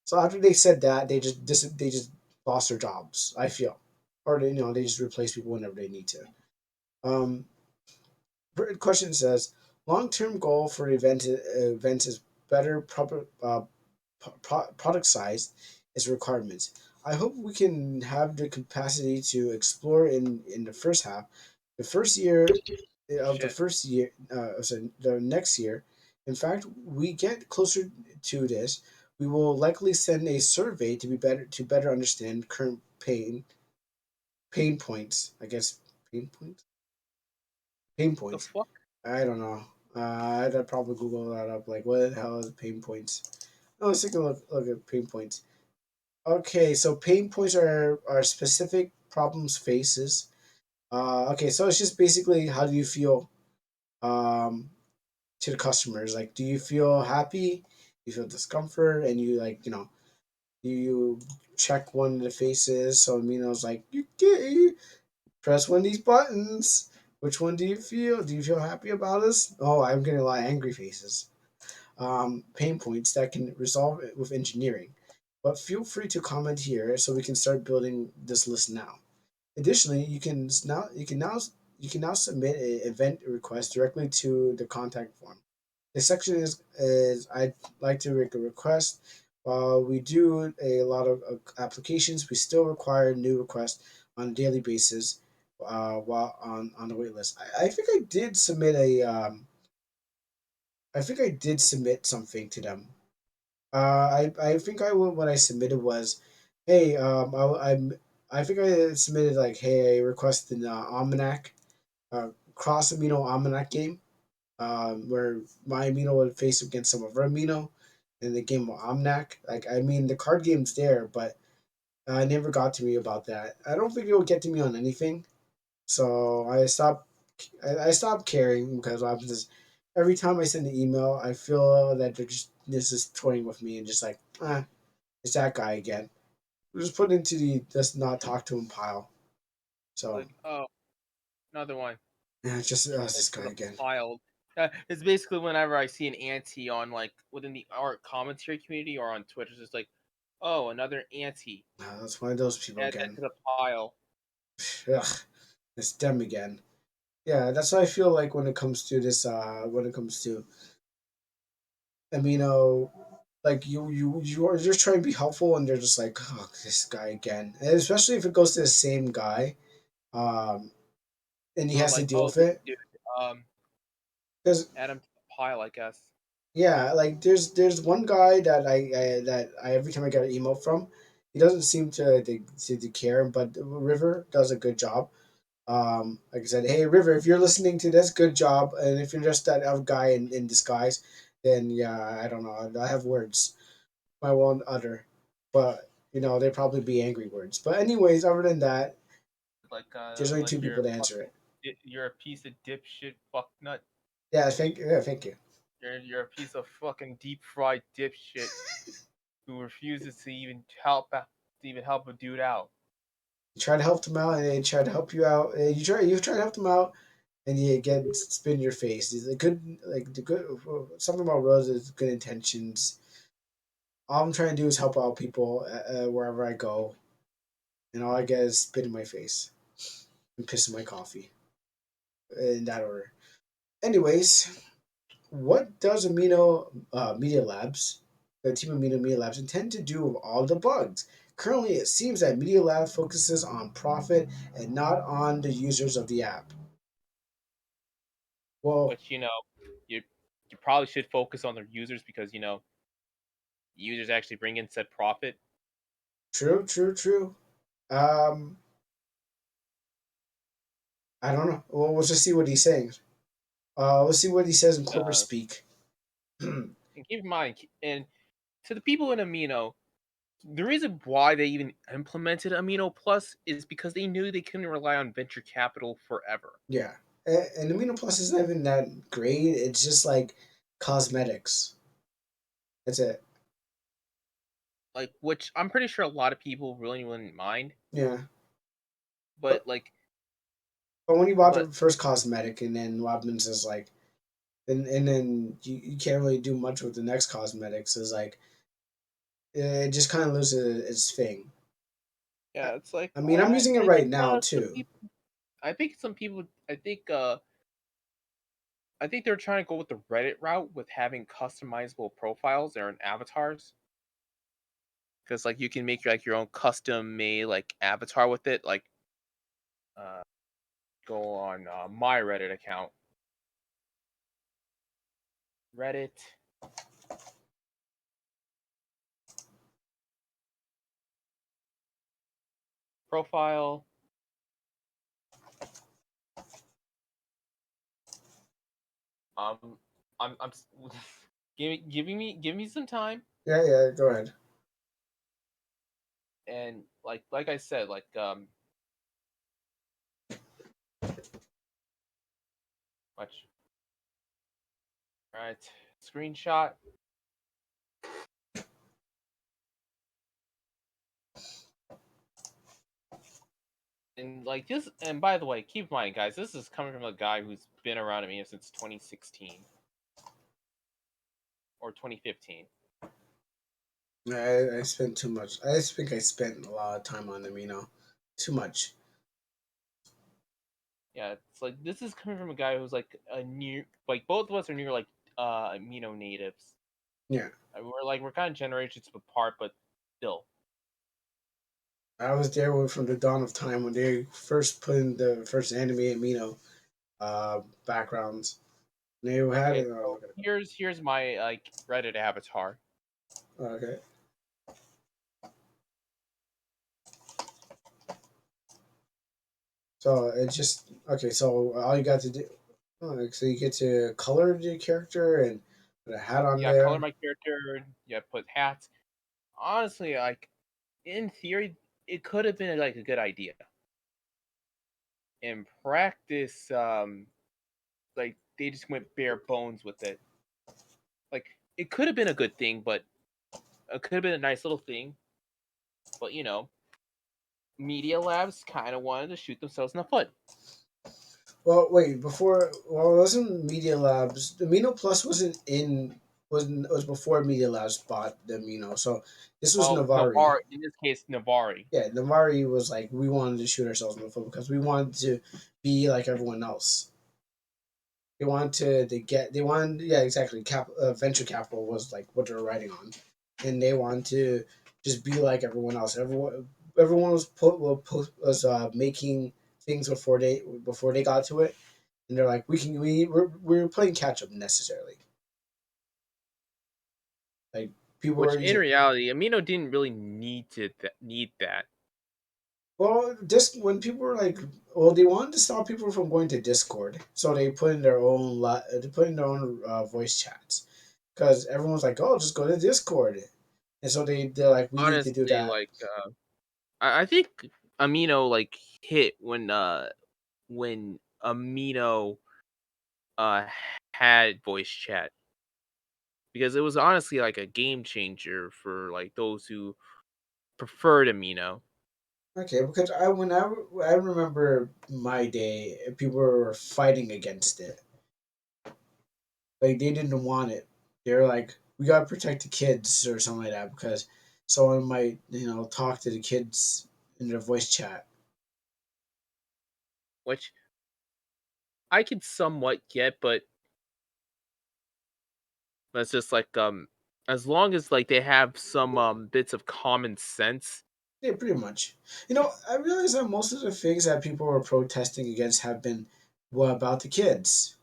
So after they said that, they just lost their jobs. I feel, or they just replace people whenever they need to. Um, Question says, long term goal for events is better proper product size is requirements. I hope we can have the capacity to explore in the first half, the first year of the Shit. first year, sorry, the next year. In fact, we get closer to this. We will likely send a survey to better understand current pain points. I guess pain The points. fuck? I don't know. I'd probably Google that up. Like, what the hell is pain points? Oh, let's take a look at pain points. Okay, so pain points are specific problems faces. Okay, so it's just basically how do you feel um, to the customers? Like, do you feel happy? You feel discomfort, and you you check one of the faces. So Amino's like, you press one of these buttons. Which one do you feel? Do you feel happy about this? Oh, I'm getting a lot of angry faces. Pain points that can resolve it with engineering. But feel free to comment here so we can start building this list now. Additionally, you can now submit an event request directly to the contact form. The section is I'd like to make a request. While we do a lot of applications, we still require new requests on a daily basis while on the wait list. I think I did submit I think I did submit something to them. I think what I submitted was, hey, I think I submitted like, hey, I requested an OmanaC, cross Amino OmanaC game, where my Amino would face against some of our Amino in the game of OmanaC. Like, I mean, the card game's there, but it never got to me about that. I don't think it would get to me on anything, so I stopped caring because what happens is every time I send an email, I feel that they're just this is toying with me and just like, it's that guy again. We'll just put it into the just not talk to him pile. So Like, oh, another one. yeah, it's It's this guy in a again. pile. It's basically whenever I see an anti on like within the art commentary community or on Twitter, it's just like, oh, another anti. That's one of those people Add that again. to the pile. Ugh, it's them again. Yeah, that's what I feel like when it comes to this. When it comes to Amino, like you are just trying to be helpful, and they're just like, oh, this guy again. And especially if it goes to the same guy, um, and he Or has to like, deal oh, with this it. dude, Because add him to the pile, I guess. yeah, like there's one guy that I every time I get an email from, he doesn't seem to care, but River does a good job. Like I said, hey River, if you're listening to this, good job. And if you're just that other guy in disguise, then yeah, I don't know. I have words I won't utter, but they probably be angry words. But anyways, other than that, there's only two Like people to answer it. you're a piece of dipshit fuck nut. Thank you. You're a piece of fucking deep fried dipshit who refuses to even help a dude out. You try to help them out, and they try to help you out. And you try to help them out, and you get spit in your face. The good, like the good, something about Rose is good intentions. All I'm trying to do is help out people wherever I go, and all I get is spit in my face and piss in my coffee. In that order. Anyways, what does Amino Media Labs, the team of Amino Media Labs, intend to do with all the bugs? Currently, it seems that Media Lab focuses on profit and not on the users of the app. Well, Which you you probably should focus on their users because users actually bring in said profit. true, true, true. Um, I don't know. Well, we'll just see what he's saying. Let's see what he says in corporate Uh, speak. Yeah, and keep in mind, and to the people in Amino, the reason why they even implemented Amino Plus is because they knew they couldn't rely on venture capital forever. and Amino Plus is not even that great. It's just like cosmetics. That's it. Like, which I'm pretty sure a lot of people really wouldn't mind. Yeah, But but like, but when you bought but the first cosmetic, and then what happens is like, and then you can't really do much with the next cosmetics. Is like it just kind of loses its thing. I, yeah, it's like I mean, I'm using it I right think now some too. people, I think some people, I think they're trying to go with the Reddit route with having customizable profiles or avatars. Because like you can make like your own custom made like avatar with it. Like, uh, go on my Reddit account, Reddit profile. Um, I'm give me some time. Yeah. Go ahead. And like I said, much right screenshot. And like this, and by the way, keep in mind, guys, this is coming from a guy who's been around me since 2016 or 2015. I spent too much. I think I spent a lot of time on them. Too much. Yeah, it's like this is coming from a guy who's like a near, like both of us are near like amino natives. Yeah, We're kind of generations apart, but still. I was there from the dawn of time when they first put in the first anime amino backgrounds. They had Okay, it. Oh, so look at it. here's my like Reddit avatar. Okay. So it's just okay. So all you got to do, so you get to color the character and put a hat on Yeah, color there. my character. Yeah, put hats. Honestly, like in theory, it could have been like a good idea. In practice, like they just went bare bones with it. Like it could have been a good thing, but it could have been a nice little thing. But Media Labs kind of wanted to shoot themselves in the foot. Well, wait. Well, it wasn't Media Labs. The Amino Plus was before Media Labs bought the Amino. So this was Well, Navari. Navarre, in this case, Navari, Yeah, Navari was like we wanted to shoot ourselves in the foot because we wanted to be like everyone else. They wanted they wanted, yeah, exactly. Venture capital was like what they were writing on, and they wanted to just be like everyone else. Everyone was making things before they got to it, and they're like we're playing catch up necessarily. Like people which were in using. reality, Amino didn't really need that. Well, this when people were like, well, they wanted to stop people from going to Discord, so they put in their own they put in their own voice chats because everyone's like, oh, just go to Discord, and so they're like, we need to do Honestly, that. I think Amino like hit when Amino uh had voice chat because it was honestly like a game changer for like those who preferred Amino. Okay, because I remember my day, people were fighting against it. Like they didn't want it. They're like, we gotta protect the kids or something like that because someone might talk to the kids in their voice chat. Which I could somewhat get, but it's just like as long as like they have some bits of common sense. Yeah, pretty much. I realize that most of the things that people are protesting against have been, what about the kids?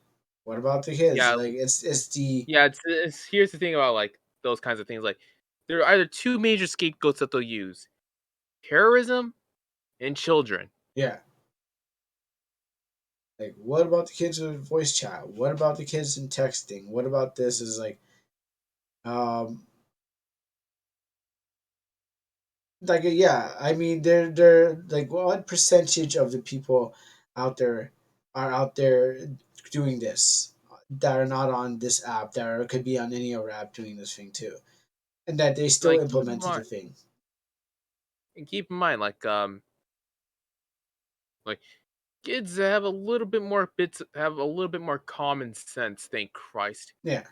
What about the kids? Yeah, Like it's the yeah. It's here's the thing about like those kinds of things. Like there are either two major scapegoats that they'll use: terrorism and children. yeah. Like, what about the kids with voice chat? What about the kids in texting? What about this? Is like, um, yeah. I mean, they're like, what percentage of the people out there are out there doing this that are not on this app that could be on any other app doing this thing too, and that they still Like keep in implemented the mind, thing. and keep in mind, like kids have a little bit more bits, have a little bit more common sense. Thank Christ. Yeah,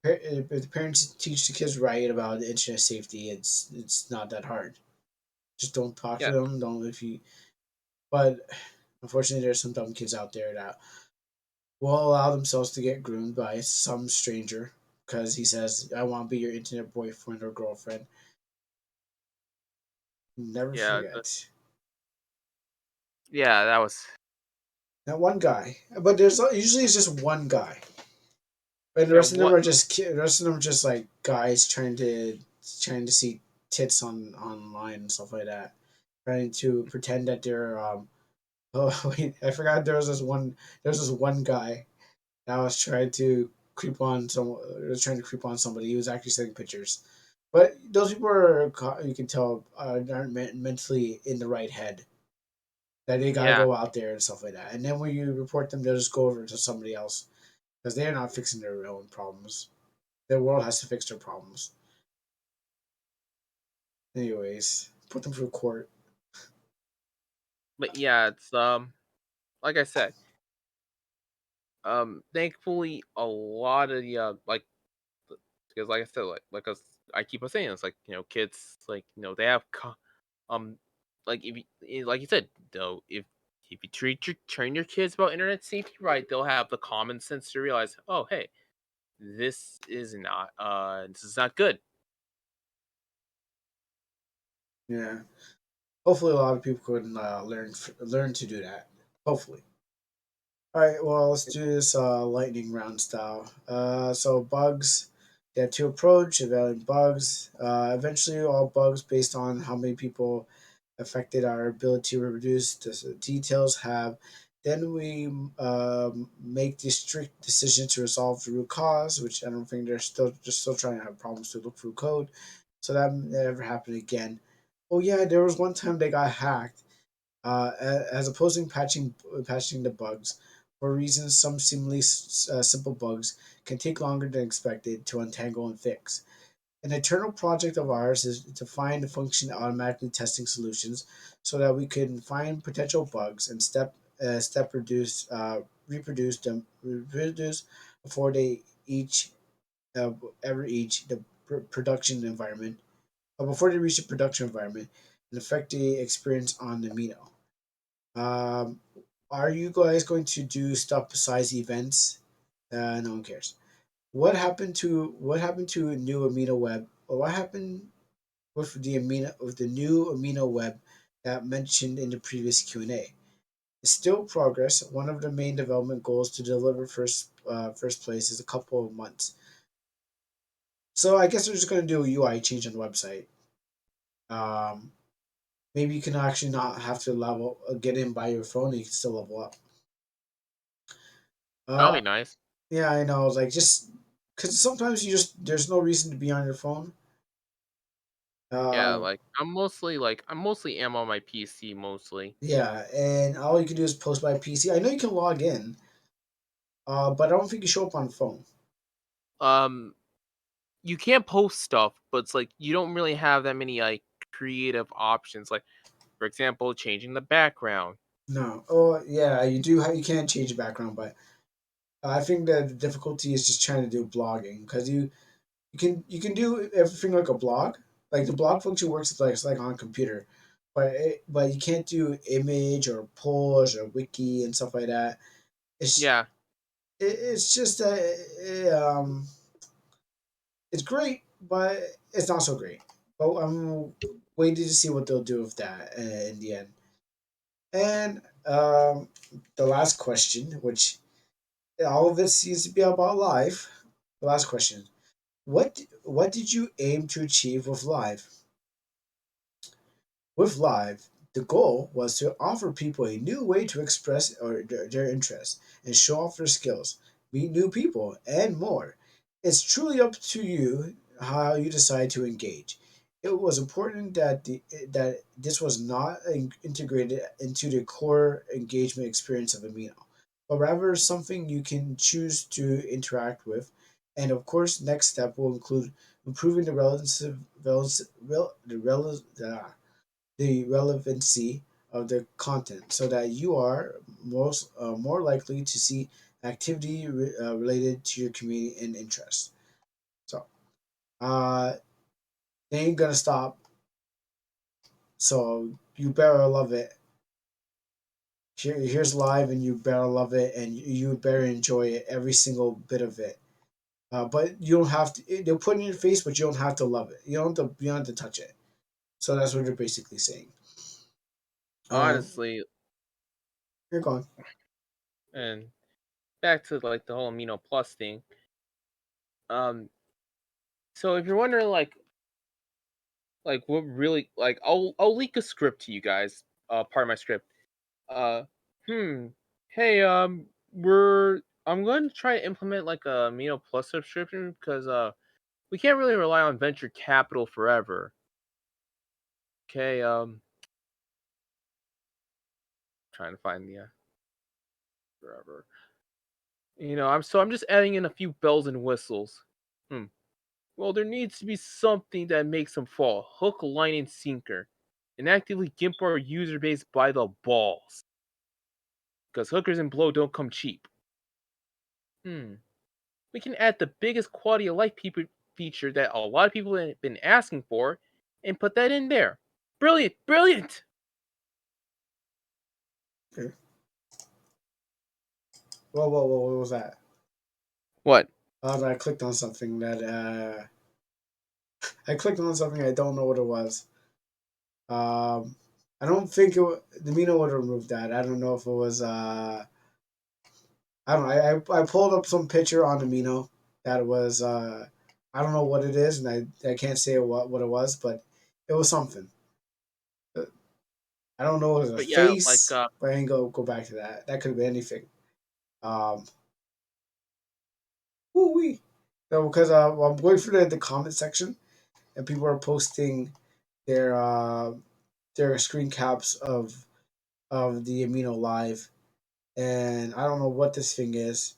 if the parents teach the kids right about internet safety, it's not that hard. Just don't talk to Yeah, them. Don't if you. But unfortunately, there's some dumb kids out there that will allow themselves to get groomed by some stranger because he says, "I want to be your internet boyfriend or girlfriend." Never yeah, forget yeah. That was that one guy. But there's usually it's just one guy, and the yeah. rest of them What? are just the rest of them are just like guys trying to see tits on online and stuff like that, trying to pretend that they're Oh wait, I forgot There was this one guy that was trying to creep on some. Was trying to creep on somebody. He was actually sending pictures, but those people are you can tell aren't mentally in the right head. That they gotta Yeah, go out there and stuff like that. And then when you report them, they'll just go over to somebody else because they're not fixing their own problems. The world has to fix their problems. Anyways, put them through court. but yeah, it's like I said, thankfully a lot of the because like I said, I keep on saying, it's like kids like they have um like if you like you said though, if you train your kids about internet safety right, they'll have the common sense to realize, oh hey, this is not good. Yeah. Hopefully, a lot of people can learn to do that. Hopefully. All right, well, let's do this lightning round style. So bugs, they have two approach, evaluating bugs. Eventually, all bugs based on how many people affected our ability to reproduce the details have. Then we make the strict decision to resolve the root cause, which I don't think they're still trying to have problems to look through code, so that never happened again. Oh yeah, there was one time they got hacked as opposing patching the bugs. For reasons some seemingly simple bugs can take longer than expected to untangle and fix. An eternal project of ours is to find a function automatically testing solutions so that we can find potential bugs and step reproduce before they each ever each the production environment before they reach the production environment and affect the experience on the Amino. Um, are you guys going to do stuff besides events? No one cares. What happened to a new Amino web? Or what happened with the new Amino web that mentioned in the previous Q&A? It's still progress. One of the main development goals to deliver first place is a couple of months. So I guess they're just going to do a UI change on the website. Um, maybe you can actually not have to level get in by your phone. You can still level up. That'll Uh, be nice. Yeah, I know. Like just because sometimes there's no reason to be on your phone. Yeah, Uh, I'm mostly am on my PC mostly. yeah, and all you can do is post by PC. I know you can log in, but I don't think you show up on the phone. Um, you can't post stuff, but it's like you don't really have that many creative options. Like for example, changing the background. No. Oh, yeah, you do. You can change the background, but I think that the difficulty is just trying to do blogging because you can do everything like a blog. Like the blog function works like it's like on a computer, but you can't do image or push or wiki and stuff like that. It's Yeah, it's just it's great, but it's not so great. But I'm waiting to see what they'll do with that in the end. And the last question, which all of it seems to be about life. The last question: what did you aim to achieve with live? With live, The goal was to offer people a new way to express their interests and show off their skills, meet new people, and more. It's truly up to you how you decide to engage. It was important that this was not integrated into the core engagement experience of Amino, but rather something you can choose to interact with. And of course, next step will include improving the relevancy of the content so that you are more likely to see activity related to your community and interests. So they ain't gonna stop. So you better love it. Here's live, and you better love it, and you better enjoy it, every single bit of it. But you don't have to. They'll put it in your face, but you don't have to love it. You don't have to. You don't have to touch it. So that's what they're basically saying. Um, Honestly, you're going. and back to like the whole Amino Plus thing. Um, so if you're wondering like what really like I'll leak a script to you guys. Part of my script. Uh, hmm. Hey, we're I'm going to try to implement like a Amino Plus subscription because we can't really rely on venture capital forever. Okay, trying to find the forever. I'm just adding in a few bells and whistles. Hmm. Well, there needs to be something that makes them fall. Hook, line, and sinker. And actively gimp our user base by the balls. Because hookers and blow don't come cheap. Hmm. We can add the biggest quality of life feature that a lot of people have been asking for and put that in there. Brilliant! Brilliant! Okay. Whoa! What was that? What? I clicked on something that I clicked on something I don't know what it was. I don't think the Mino would remove that. I don't know if it was. I don't know. I pulled up some picture on Amino that was. I don't know what it is, and I can't say what it was, but it was something. I don't know if it was a But yeah, like, face, but I ain't go back to that. That could have been anything. Um, woo wee. No, because I'm going through the comment section, and people are posting their uh, their screen caps of the Amino Live, and I don't know what this thing is.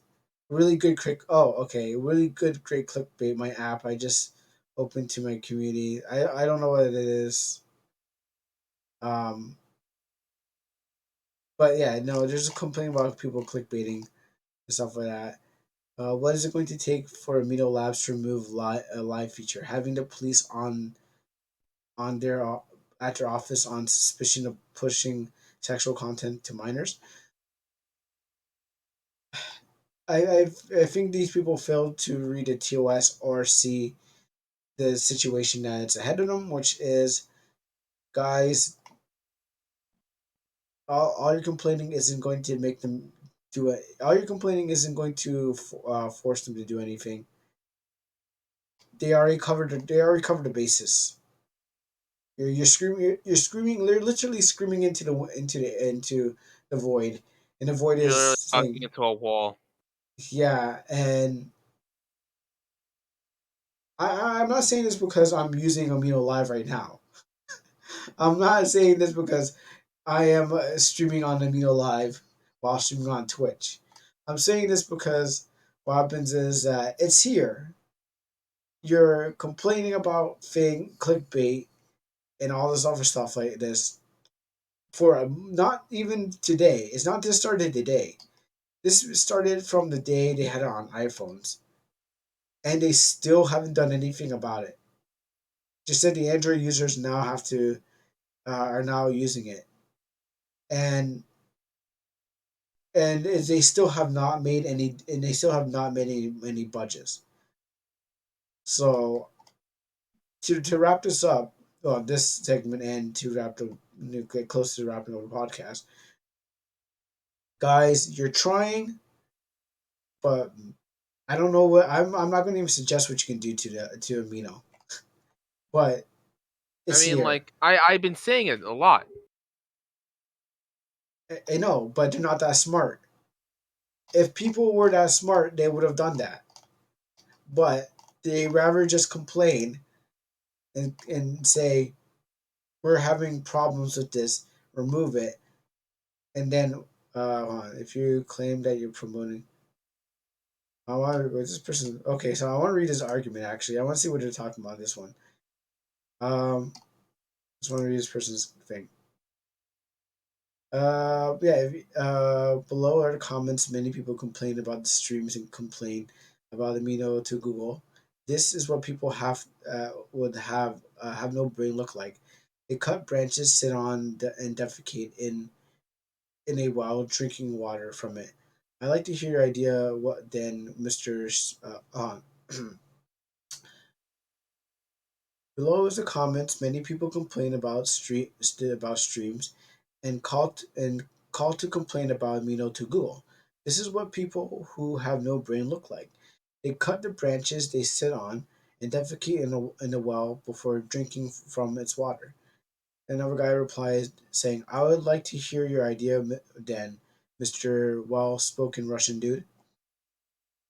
Really good click. Oh, okay. Really good, great clickbait. My app. I just opened to my community. I don't know what it is. Um, but yeah, no. There's a complaint about people clickbaiting and stuff like that. What is it going to take for Amino Labs to remove a live feature? Having the police on their at their office on suspicion of pushing sexual content to minors. I think these people failed to read the TOS or see the situation that's ahead of them, which is, guys, all your complaining isn't going to make them do it. All your complaining isn't going to force them to do anything. They already covered the basis. You're screaming. You're screaming. You're literally screaming into the void, and the void you're is literally talking saying, into a wall. yeah. And I'm not saying this because I'm using Amino Live right now. I'm not saying this because I am streaming on Amino Live while streaming on Twitch. I'm saying this because what happens is that it's here. You're complaining about thing clickbait and all this other stuff like this for not even today. It's not just started today. This started from the day they had it on iPhones, and they still haven't done anything about it. Just said the Android users now have to are now using it, and they still have not made any, and they still have not made any budgets. So to wrap this up, well, this segment, and to get close to wrapping up the podcast, guys, you're trying, but I don't know what I'm not going to even suggest what you can do to Amino, but I it's mean, here. like, I've been saying it a lot. I know, but they're not that smart. If people were that smart, they would have done that. But they rather just complain and say we're having problems with this, remove it, and then hold on, if you claim that you're promoting. I want to this person. Okay, so I want to read this argument. Actually, I want to see what they're talking about. This one. Just want to read this person's thing. Yeah. Below are the comments. Many people complain about the streams and complain about Amino to Google. This is what people would have no brain look like. They cut branches, sit on and defecate in a while drinking water from it. I like to hear your idea. What then, Mister? Below is the comments. Many people complain about streams and call to complain about Amino to Google. This is what people who have no brain look like. They cut the branches they sit on and defecate in a well before drinking from its water. Another guy replies saying, I would like to hear your idea, Dan, Mr. Well spoken Russian dude.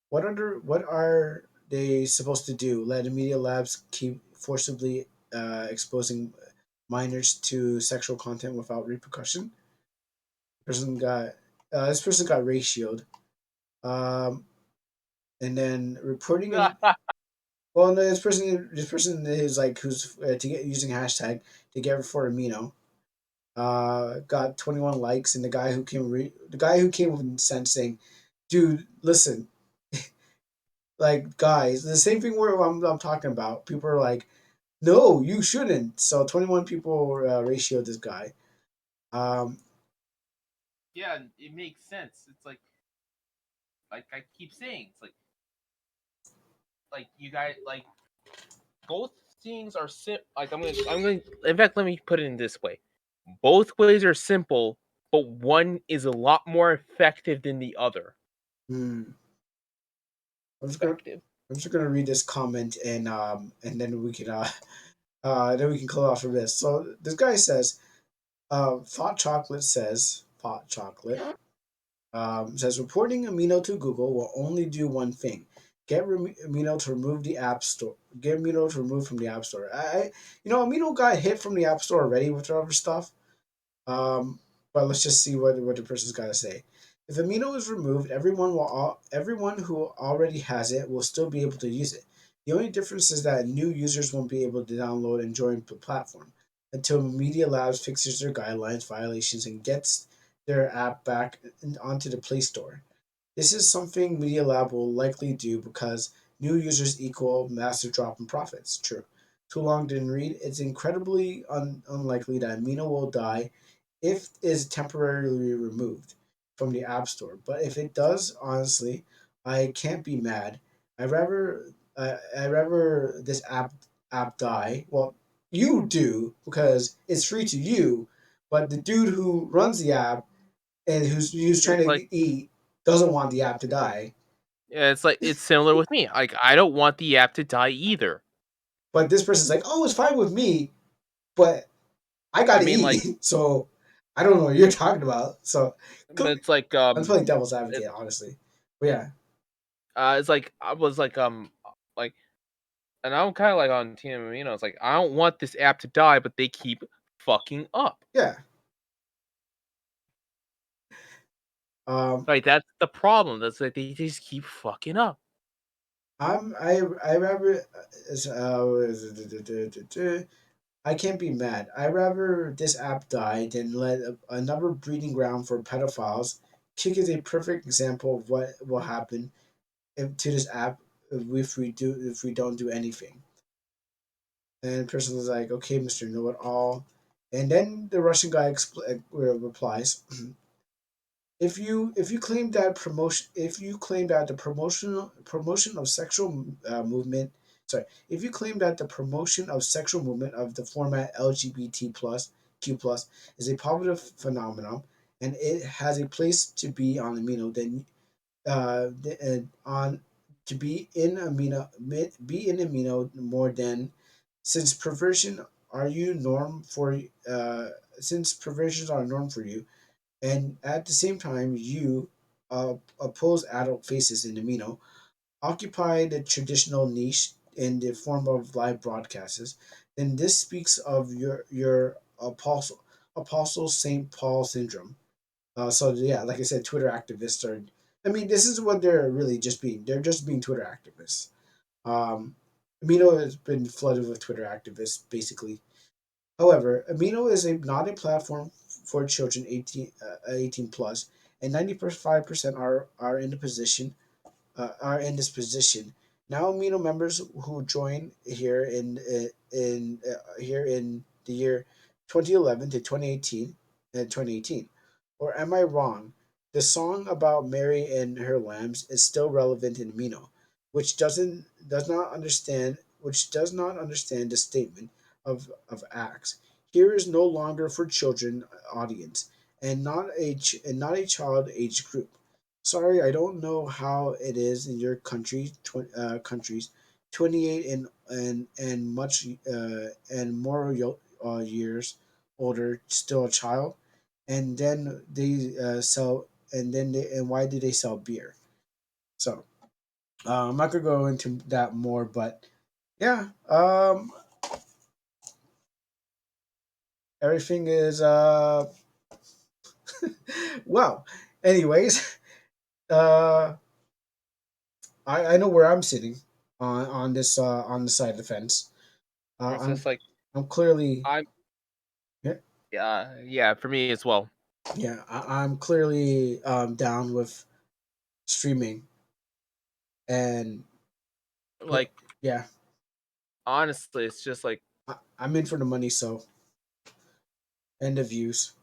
What are they supposed to do? Let the media labs keep forcibly exposing minors to sexual content without repercussion? Person got this person got ratioed, um, and then reporting him. Well, no, this person is like who's to get using hashtag to get for Amino. Got 21 likes, and the guy who came with sense saying, "Dude, listen, like guys, the same thing where I'm talking about. People are like, no, you shouldn't." So 21 people ratioed this guy. Um, Yeah, it makes sense. It's like I keep saying, it's like you guys like both things are like I'm going. In fact, let me put it in this way: both ways are simple, but one is a lot more effective than the other. hmm, I'm just gonna Effective. I'm just gonna read this comment and then we can then we can close off from this. So this guy says, Pot Chocolate says reporting Amino to Google will only do one thing: get Amino to remove the App Store. Get Amino to remove from the App Store. Amino got hit from the App Store already with other stuff. Um, but let's just see what the person's got to say. If Amino is removed, everyone who already has it will still be able to use it. The only difference is that new users won't be able to download and join the platform until Media Labs fixes their guidelines violations and gets their app back onto the Play Store. This is something Media Lab will likely do because new users equal massive drop in profits. True. Too long didn't read. It's incredibly unlikely that Amino will die if is temporarily removed from the App Store. But if it does, honestly, I can't be mad. I rather this app die. Well, you do because it's free to you, but the dude who runs the app and who's trying It's like to eat doesn't want the app to die. yeah, it's similar with me. Like I don't want the app to die either. But this person's like, oh, it's fine with me, but I I gotta mean, like, eat. So I don't know what you're talking about. So but I'm playing devil's it, advocate, honestly. But yeah, it's like I was like, and I'm kind of like on Team Amino. It's like I don't want this app to die, but they keep fucking up. yeah. Um, Like that's the problem. That's like they just keep fucking up. I rather I can't be mad. I rather this app die than let another breeding ground for pedophiles. Kick is a perfect example of what will happen to this app if we don't do anything. And the person was like, "Okay, Mister Know It All," and then the Russian guy replies, if you claim that the promotion of sexual movement sorry if you claim that the promotion of sexual movement of the format LGBT plus Q plus is a positive phenomenon and it has a place to be on Amino, then on to be in Amino more than since perversion are you norm for since perversions are a norm for you, And at the same time, you oppose adult faces in Amino, occupy the traditional niche in the form of live broadcasts, then this speaks of your apostle Saint Paul syndrome. So yeah, like I said, Twitter activists are. I mean, this is what they're really just being. They're just being Twitter activists. Um, Amino has been flooded with Twitter activists, basically. However, Amino is not a platform for children 18 plus, and 95% are in the position are in this position. Now, Amino members who join here in the year 2011 to 2018, or am I wrong? The song about Mary and her lambs is still relevant in Amino, which does not understand the statement of Acts. Here is no longer for children audience, and not a child age group. Sorry, I don't know how it is in your countries, 28 and much and more years older, still a child, and then they sell, and why do they sell beer? So I'm not gonna go into that more, but yeah, everything is well. Anyways, uh, I know where I'm sitting on this on the side of the fence. Uh, It's I'm just like I'm clearly I'm yeah, yeah, for me as well. yeah I'm clearly down with streaming and put Like yeah honestly, it's just like I'm in for the money and the views. for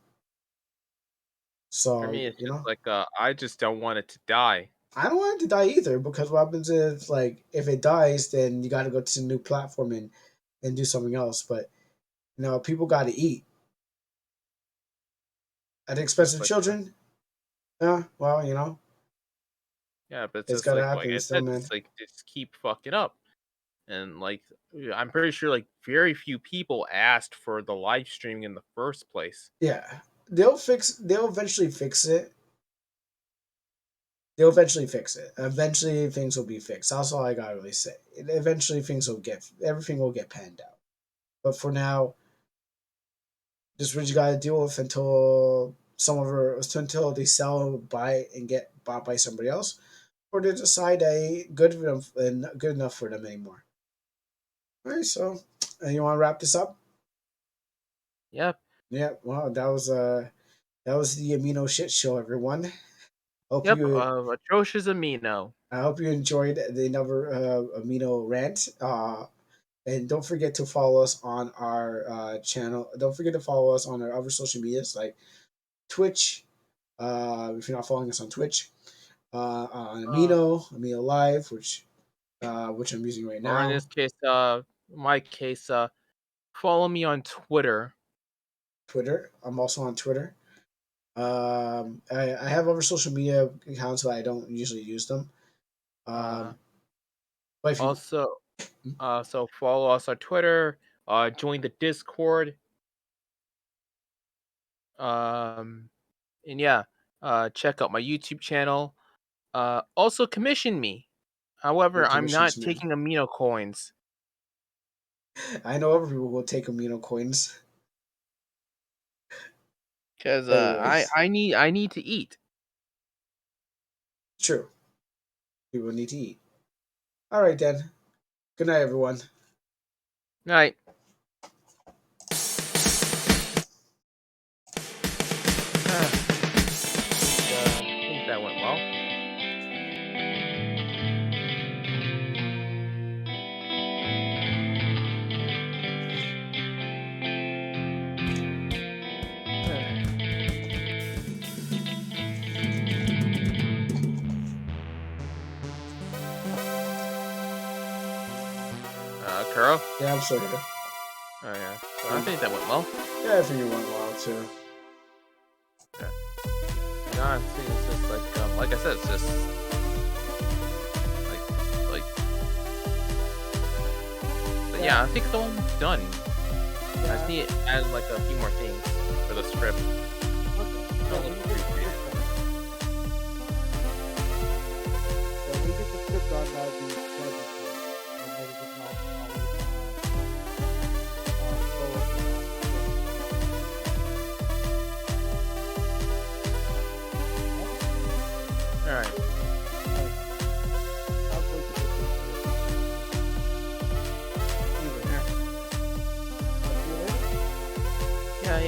So me, it's you just know like I just don't want it to die. I don't want it to die either, because what happens is, like, if it dies, then you got to go to a new platform and do something else. But people got to eat at the It's expense just of like children. Yeah, well, yeah, but it's it's just got to like happen I still, said, man. it's like just keep fucking up. And like I'm pretty sure like very few people asked for the live streaming in the first place. Yeah, they'll eventually fix it. They'll eventually fix it. Eventually, things will be fixed. That's all I gotta really say. Eventually, everything will get panned out. But for now, this is what you gotta deal with until they sell, buy, and get bought by somebody else, or they decide that ain't good enough for them anymore. All right, so you want to wrap this up? Yep. Yeah. Well, that was the Amino shit show, everyone. Hope Yep. you Atrocious Amino. I hope you enjoyed the another Amino rant. And don't forget to follow us on our channel. Don't forget to follow us on our other social medias like Twitch. If you're not following us on Twitch, on Uh, Amino Live, which I'm using right or in now. this case, my case, follow me on Twitter. Twitter. I'm also on Twitter. I have other social media accounts, but I don't usually use them. Uh, Um, but if you, also, so follow us on Twitter. Join the Discord. Um, and yeah, check out my YouTube channel. Also commission me. your However, I'm commissions, not man. taking amino coins I know other people will take Amino coins. because Anyways, I need to eat. true. People need to eat. All right, then. Good night, everyone. Right. I think that went well. Kuro. Yeah, I'm still here. Oh yeah. So I Um, think that went well. yeah, I think it went well too. Yeah. No, I think it's just like I said, it's just like but yeah, I think it's almost done. I just Yeah. need to add like a few more things for the script. Okay. I'll look when you get the appreciate it. script done. Yeah, when you get the script done, that'd be cool. And maybe we can always go over All right. like, I'll wait to get this script. Anyway, Yeah. see you later. Yeah.